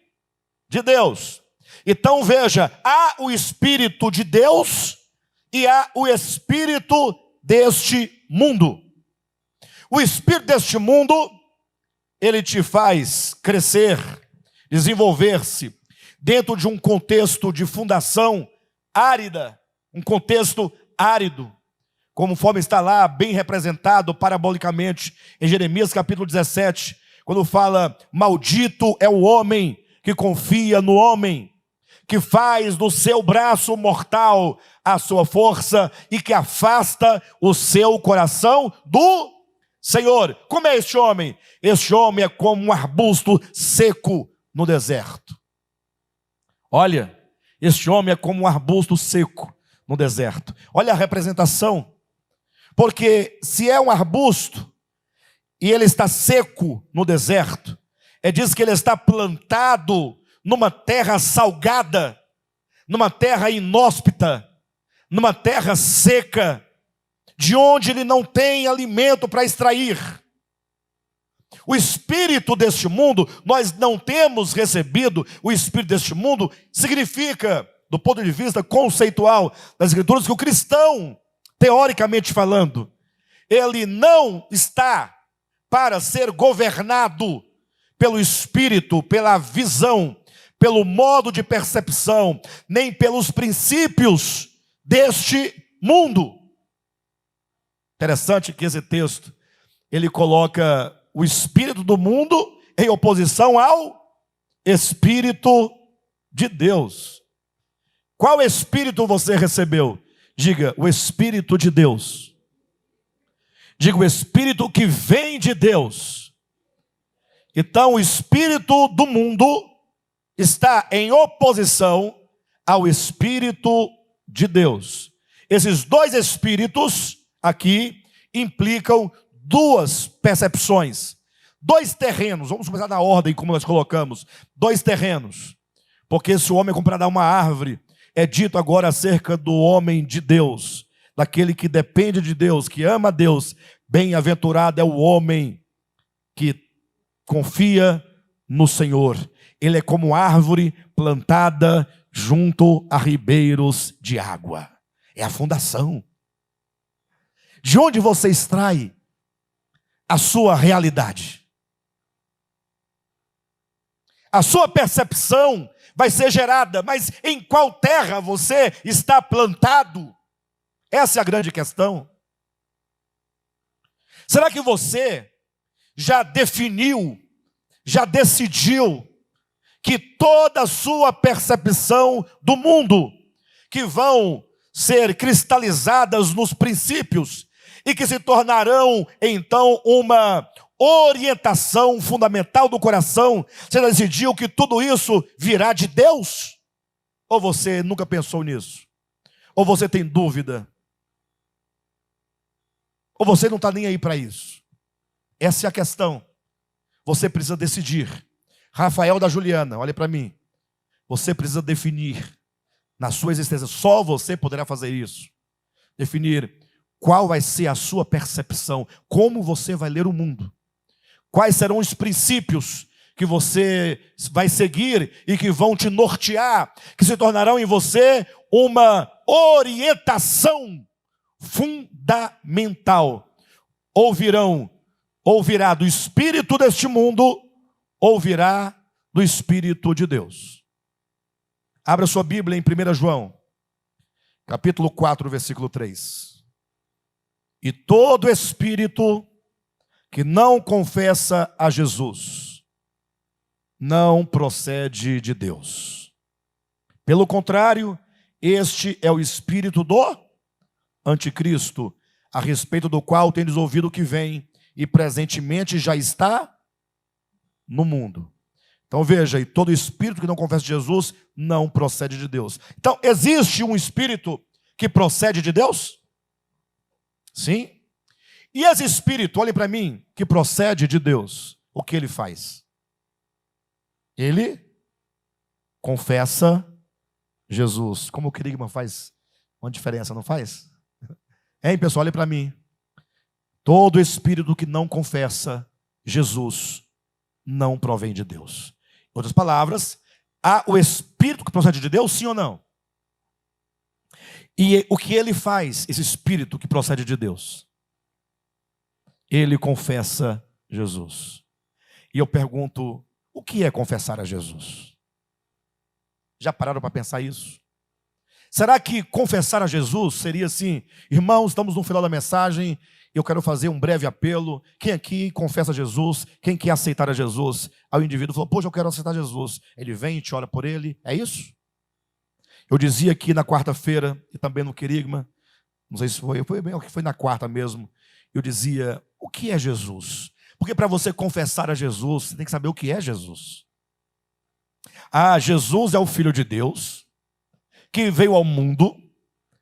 S1: de Deus. Então veja, há o Espírito de Deus e há o Espírito deste mundo. O Espírito deste mundo, ele te faz crescer, desenvolver-se dentro de um contexto de fundação árida, um contexto árido, conforme está lá bem representado parabolicamente em Jeremias capítulo 17, quando fala, maldito é o homem que confia no homem, que faz do seu braço mortal a sua força e que afasta o seu coração do Senhor. Como é este homem? Este homem é como um arbusto seco no deserto. Olha, este homem é como um arbusto seco no deserto. Olha a representação. Porque se é um arbusto e ele está seco no deserto, diz que ele está plantado numa terra salgada, numa terra inóspita, numa terra seca, de onde ele não tem alimento para extrair. O espírito deste mundo, nós não temos recebido o espírito deste mundo, significa, do ponto de vista conceitual das Escrituras, que o cristão, teoricamente falando, ele não está para ser governado pelo espírito, pela visão, pelo modo de percepção, nem pelos princípios deste mundo. Interessante que esse texto, ele coloca o espírito do mundo em oposição ao Espírito de Deus. Qual Espírito você recebeu? Diga, o Espírito de Deus. Diga, o Espírito que vem de Deus. Então, o Espírito do mundo está em oposição ao Espírito de Deus. Esses dois Espíritos aqui implicam duas percepções. Dois terrenos, vamos começar na ordem como nós colocamos. Dois terrenos. Porque se o homem comprar uma árvore, é dito agora acerca do homem de Deus, daquele que depende de Deus, que ama a Deus. Bem-aventurado é o homem que confia no Senhor. Ele é como árvore plantada junto a ribeiros de água. É a fundação. De onde você extrai a sua realidade? A sua percepção vai ser gerada, mas em qual terra você está plantado? Essa é a grande questão. Será que você já definiu, já decidiu que toda a sua percepção do mundo, que vão ser cristalizadas nos princípios e que se tornarão então uma orientação fundamental do coração, você já decidiu que tudo isso virá de Deus? Ou você nunca pensou nisso? Ou você tem dúvida? Ou você não está nem aí para isso? Essa é a questão. Você precisa decidir. Rafael da Juliana, olha para mim. Você precisa definir na sua existência, só você poderá fazer isso. Definir qual vai ser a sua percepção, como você vai ler o mundo. Quais serão os princípios que você vai seguir e que vão te nortear, que se tornarão em você uma orientação fundamental. Ouvirá do espírito deste mundo, ouvirá do Espírito de Deus. Abra sua Bíblia em 1 João, capítulo 4, versículo 3. E todo espírito que não confessa a Jesus não procede de Deus. Pelo contrário, este é o espírito do anticristo, a respeito do qual tendes ouvido que vem e presentemente já está no mundo. Então veja, e todo espírito que não confessa Jesus não procede de Deus. Então existe um espírito que procede de Deus? Sim. E esse espírito, olhe para mim, que procede de Deus, o que ele faz? Ele confessa Jesus. Como o querigma faz uma diferença, não faz? Hein, pessoal, olhe para mim. Todo espírito que não confessa Jesus não provém de Deus. Em outras palavras, há o espírito que procede de Deus, sim ou não? E o que ele faz, esse espírito que procede de Deus? Ele confessa Jesus. E eu pergunto, o que é confessar a Jesus? Já pararam para pensar isso? Será que confessar a Jesus seria assim, irmãos, estamos no final da mensagem, eu quero fazer um breve apelo. Quem aqui confessa a Jesus? Quem quer aceitar a Jesus? Aí o indivíduo falou, poxa, eu quero aceitar Jesus. Ele vem e te ora por ele. É isso? Eu dizia aqui na quarta-feira, e também no querigma, não sei se foi na quarta mesmo, eu dizia, o que é Jesus? Porque para você confessar a Jesus, você tem que saber o que é Jesus. Ah, Jesus é o Filho de Deus, que veio ao mundo,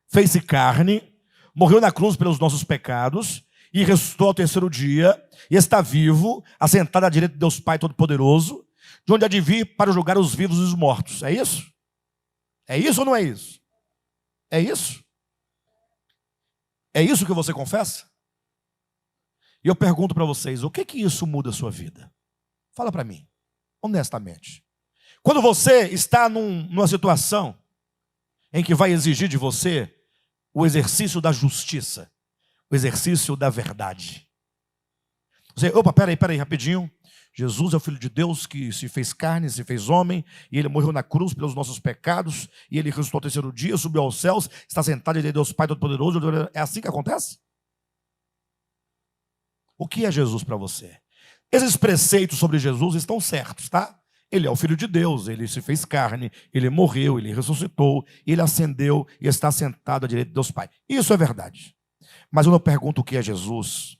S1: fez-se carne, morreu na cruz pelos nossos pecados, e ressuscitou ao terceiro dia, e está vivo, assentado à direita de Deus Pai Todo-Poderoso, de onde há de vir para julgar os vivos e os mortos. É isso? É isso ou não é isso? É isso? É isso que você confessa? E eu pergunto para vocês, o que isso muda a sua vida? Fala para mim, honestamente. Quando você está numa situação em que vai exigir de você o exercício da justiça, o exercício da verdade. Você, opa, peraí, rapidinho. Jesus é o Filho de Deus que se fez carne, se fez homem, e ele morreu na cruz pelos nossos pecados, e ele ressuscitou ao terceiro dia, subiu aos céus, está sentado diante de Deus Pai Todo-Poderoso. É assim que acontece? O que é Jesus para você? Esses preceitos sobre Jesus estão certos, tá? Ele é o Filho de Deus, ele se fez carne, ele morreu, ele ressuscitou, ele ascendeu e está sentado à direita de Deus Pai. Isso é verdade. Mas eu não pergunto o que é Jesus.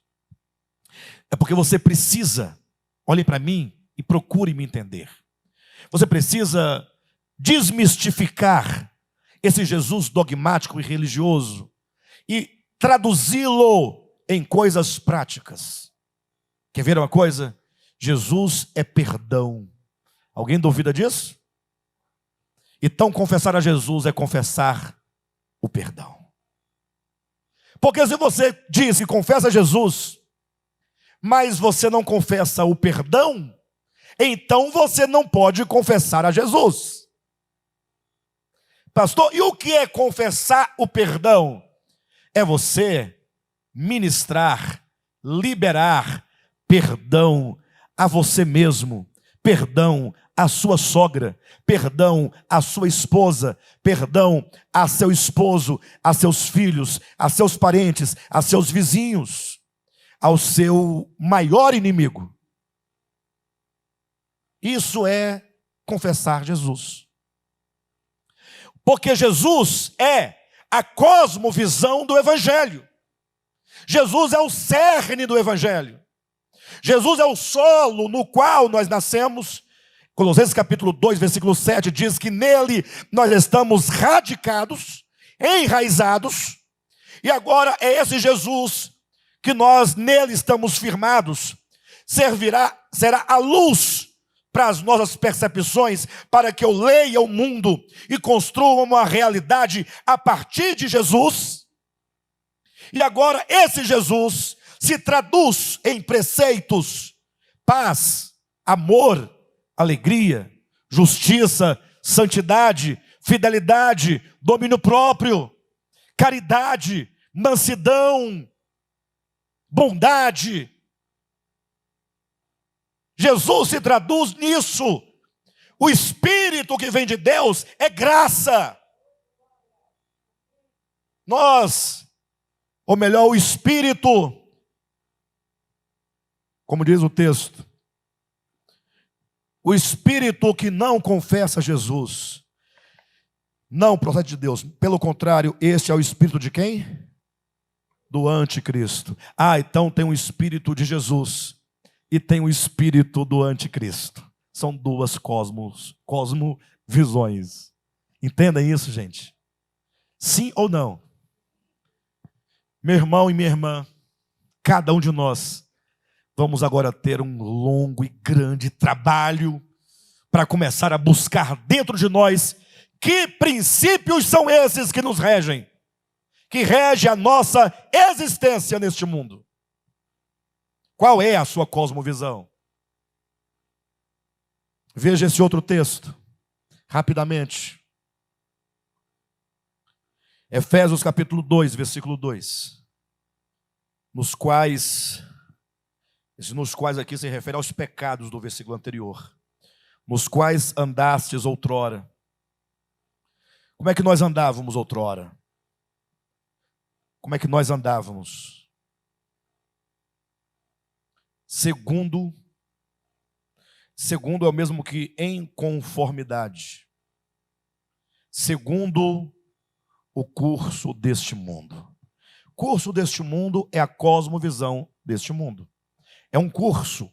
S1: É porque você precisa, olhe para mim e procure me entender. Você precisa desmistificar esse Jesus dogmático e religioso e traduzi-lo em coisas práticas. Quer ver uma coisa? Jesus é perdão. Alguém duvida disso? Então confessar a Jesus é confessar o perdão. Porque se você diz que confessa a Jesus, mas você não confessa o perdão, então você não pode confessar a Jesus. Pastor, e o que é confessar o perdão? É você ministrar, liberar perdão a você mesmo, perdão à sua sogra, perdão à sua esposa, perdão a seu esposo, a seus filhos, a seus parentes, a seus vizinhos, ao seu maior inimigo. Isso é confessar Jesus. Porque Jesus é a cosmovisão do Evangelho. Jesus é o cerne do Evangelho. Jesus é o solo no qual nós nascemos. Colossenses capítulo 2, versículo 7 diz que nele nós estamos radicados, enraizados, e agora é esse Jesus que nós nele estamos firmados, será a luz para as nossas percepções, para que eu leia o mundo e construa uma realidade a partir de Jesus. E agora esse Jesus se traduz em preceitos, paz, amor, alegria, justiça, santidade, fidelidade, domínio próprio, caridade, mansidão, bondade. Jesus se traduz nisso. O Espírito que vem de Deus é graça. Ou melhor, o Espírito, como diz o texto, o Espírito que não confessa Jesus não procede de Deus. Pelo contrário, este é o Espírito de quem? Do anticristo. Então tem o Espírito de Jesus e tem o Espírito do anticristo. São duas cosmovisões. Entendem isso, gente? Sim ou não? Meu irmão e minha irmã, cada um de nós, vamos agora ter um longo e grande trabalho para começar a buscar dentro de nós que princípios são esses que nos regem, que rege a nossa existência neste mundo. Qual é a sua cosmovisão? Veja esse outro texto, rapidamente. Efésios capítulo 2, versículo 2. Nos quais aqui se refere aos pecados do versículo anterior. Nos quais andastes outrora. Como é que nós andávamos outrora? Como é que nós andávamos? Segundo é o mesmo que em conformidade. Segundo o curso deste mundo. O curso deste mundo é a cosmovisão deste mundo. É um curso.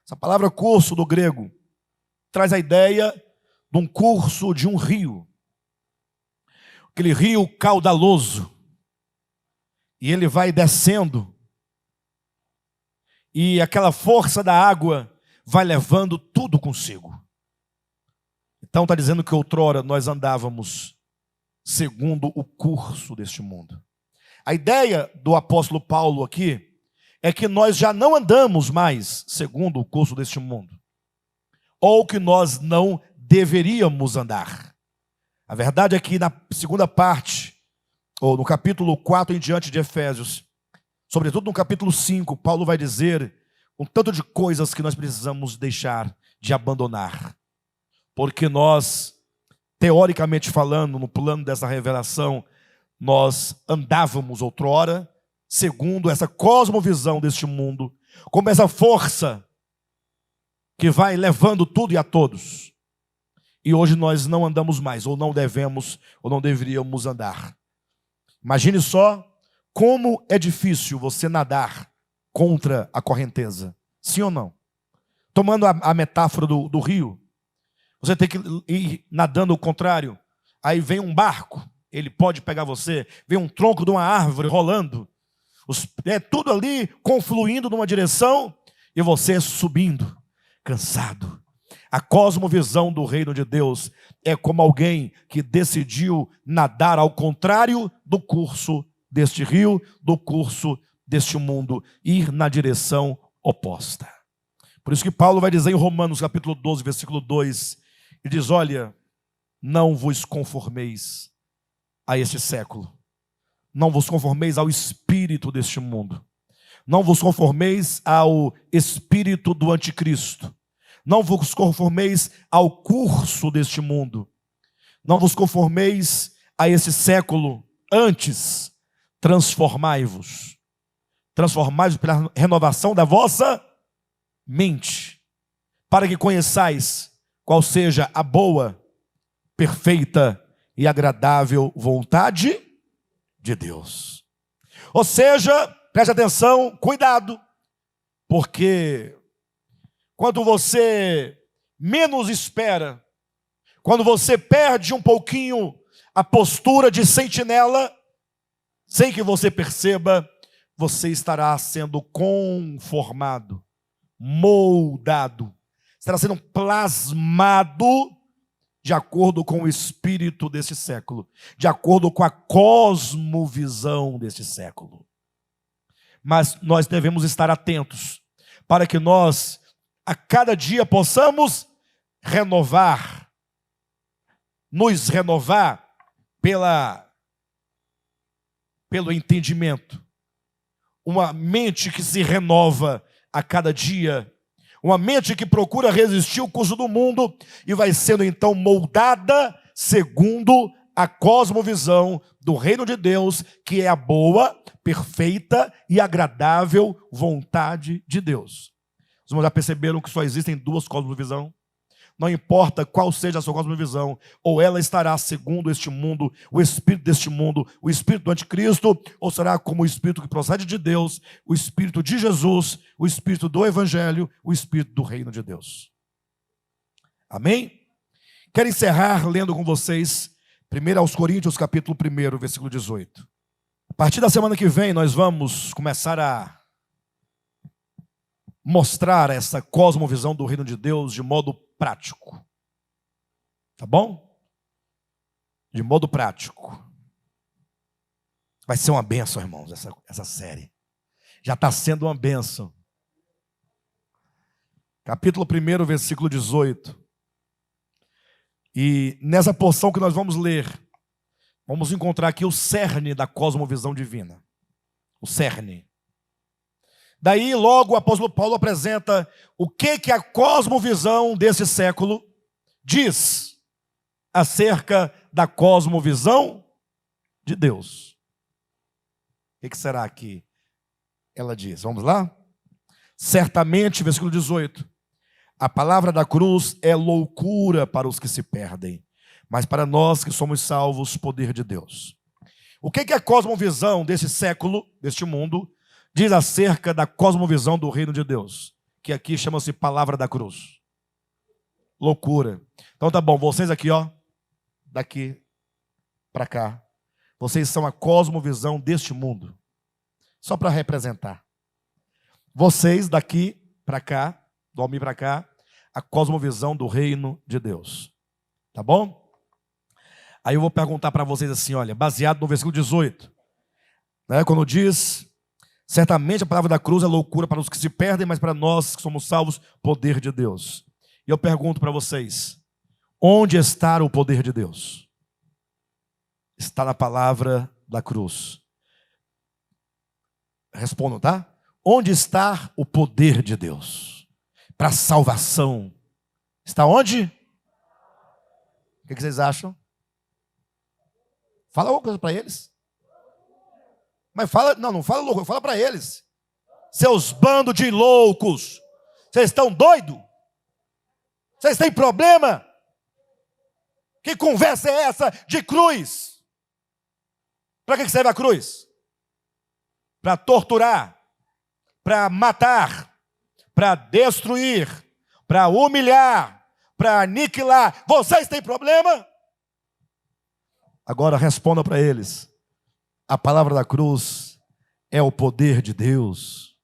S1: Essa palavra curso do grego traz a ideia de um curso de um rio. Aquele rio caudaloso. E ele vai descendo. E aquela força da água vai levando tudo consigo. Então está dizendo que outrora nós andávamos segundo o curso deste mundo. A ideia do apóstolo Paulo aqui é que nós já não andamos mais segundo o curso deste mundo, ou que nós não deveríamos andar. A verdade é que na segunda parte, ou no capítulo 4 em diante de Efésios, sobretudo no capítulo 5, Paulo vai dizer um tanto de coisas que nós precisamos deixar de abandonar, porque nós, teoricamente falando, no plano dessa revelação, nós andávamos outrora segundo essa cosmovisão deste mundo, como essa força que vai levando tudo e a todos. E hoje nós não andamos mais, ou não devemos, ou não deveríamos andar. Imagine só como é difícil você nadar contra a correnteza. Sim ou não? Tomando a metáfora do rio, você tem que ir nadando ao contrário. Aí vem um barco, ele pode pegar você. Vem um tronco de uma árvore rolando. É tudo ali confluindo numa direção e você subindo, cansado. A cosmovisão do reino de Deus é como alguém que decidiu nadar ao contrário do curso deste rio, do curso deste mundo, ir na direção oposta. Por isso que Paulo vai dizer em Romanos capítulo 12, versículo 2, ele diz, olha, não vos conformeis a este século, não vos conformeis ao espírito deste mundo, não vos conformeis ao espírito do anticristo, não vos conformeis ao curso deste mundo, não vos conformeis a esse século, antes transformai-vos pela renovação da vossa mente, para que conheçais qual seja a boa, perfeita e agradável vontade de Deus. Ou seja, preste atenção, cuidado, porque quando você menos espera, quando você perde um pouquinho a postura de sentinela, sem que você perceba, você estará sendo conformado, moldado, estará sendo plasmado de acordo com o espírito desse século, de acordo com a cosmovisão desse século. Mas nós devemos estar atentos para que nós a cada dia possamos nos renovar pelo entendimento. Uma mente que se renova a cada dia, uma mente que procura resistir ao curso do mundo e vai sendo então moldada segundo a cosmovisão do reino de Deus, que é a boa, perfeita e agradável vontade de Deus. Os irmãos já perceberam que só existem duas cosmovisões? Não importa qual seja a sua cosmovisão, ou ela estará segundo este mundo, o espírito deste mundo, o espírito do anticristo, ou será como o espírito que procede de Deus, o espírito de Jesus, o espírito do evangelho, o espírito do reino de Deus. Amém? Quero encerrar lendo com vocês 1 aos Coríntios, capítulo 1, versículo 18. A partir da semana que vem, nós vamos começar a mostrar essa cosmovisão do reino de Deus de modo prático. Tá bom? De modo prático. Vai ser uma bênção, irmãos, essa série. Já está sendo uma bênção. Capítulo 1, versículo 18. E nessa porção que nós vamos ler, vamos encontrar aqui o cerne da cosmovisão divina. O cerne. Daí, logo, o apóstolo Paulo apresenta o que a cosmovisão desse século diz acerca da cosmovisão de Deus. O que será que ela diz? Vamos lá? Certamente, versículo 18, a palavra da cruz é loucura para os que se perdem, mas para nós que somos salvos, poder de Deus. O que a cosmovisão desse século, deste mundo, diz acerca da cosmovisão do reino de Deus, que aqui chama-se palavra da cruz? Loucura. Então tá bom, vocês aqui, ó, daqui para cá, vocês são a cosmovisão deste mundo, só para representar. Vocês daqui para cá, do Almir para cá, a cosmovisão do reino de Deus. Tá bom? Aí eu vou perguntar para vocês assim, olha, baseado no versículo 18, né, quando diz: certamente a palavra da cruz é loucura para os que se perdem, mas para nós que somos salvos, poder de Deus. E eu pergunto para vocês, onde está o poder de Deus? Está na palavra da cruz. Respondam, tá? Onde está o poder de Deus? Para a salvação. Está onde? O que vocês acham? Fala alguma coisa para eles. Mas fala, não fala louco, fala para eles. Seus bandos de loucos. Vocês estão doidos? Vocês têm problema? Que conversa é essa de cruz? Para que serve a cruz? Para torturar, para matar, para destruir, para humilhar, para aniquilar. Vocês têm problema? Agora responda para eles. A palavra da cruz é o poder de Deus.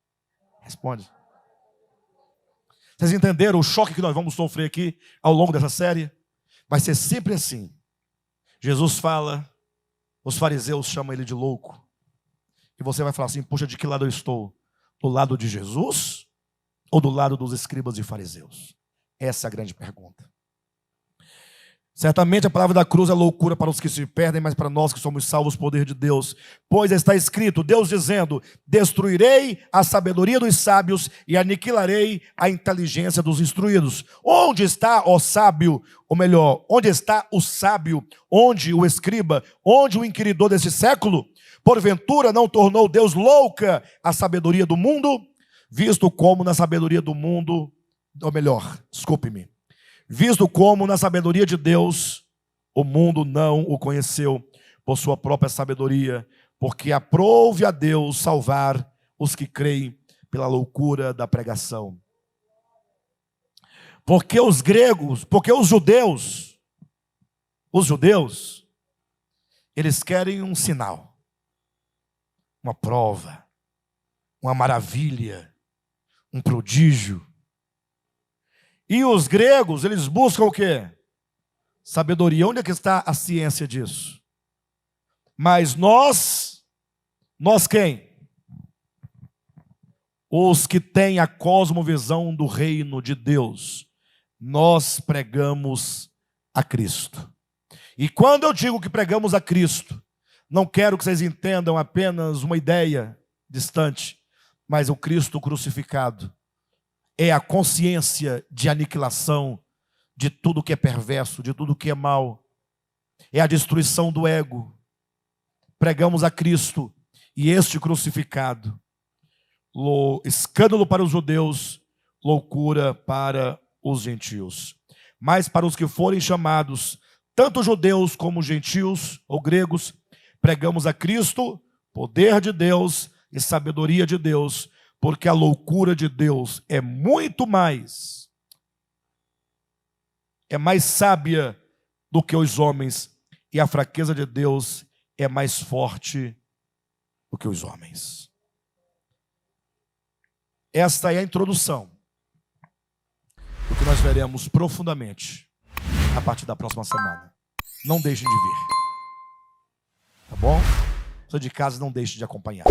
S1: Responde. Vocês entenderam o choque que nós vamos sofrer aqui ao longo dessa série? Vai ser sempre assim. Jesus fala, os fariseus chamam ele de louco. E você vai falar assim, puxa, de que lado eu estou? Do lado de Jesus ou do lado dos escribas e fariseus? Essa é a grande pergunta. Certamente a palavra da cruz é loucura para os que se perdem, mas para nós que somos salvos, poder de Deus. Pois está escrito, Deus dizendo, destruirei a sabedoria dos sábios e aniquilarei a inteligência dos instruídos. Onde está, ó sábio, ou melhor, onde está o sábio, onde o escriba, onde o inquiridor desse século? Porventura não tornou Deus louca a sabedoria do mundo? Visto como na sabedoria do mundo, ou melhor, desculpe-me. Visto como na sabedoria de Deus, o mundo não o conheceu por sua própria sabedoria, porque aprouve a Deus salvar os que creem pela loucura da pregação. Porque os judeus, eles querem um sinal, uma prova, uma maravilha, um prodígio. E os gregos, eles buscam o quê? Sabedoria. Onde é que está a ciência disso? Mas nós quem? Os que têm a cosmovisão do reino de Deus. Nós pregamos a Cristo. E quando eu digo que pregamos a Cristo, não quero que vocês entendam apenas uma ideia distante, mas o Cristo crucificado. É a consciência de aniquilação de tudo que é perverso, de tudo que é mal. É a destruição do ego. Pregamos a Cristo e este crucificado. Escândalo para os judeus, loucura para os gentios. Mas para os que forem chamados, tanto judeus como gentios ou gregos, pregamos a Cristo, poder de Deus e sabedoria de Deus, porque a loucura de Deus é muito mais, é mais sábia do que os homens, e a fraqueza de Deus é mais forte do que os homens. Esta é a introdução do que nós veremos profundamente a partir da próxima semana. Não deixem de vir. Tá bom? Você de casa, não deixe de acompanhar.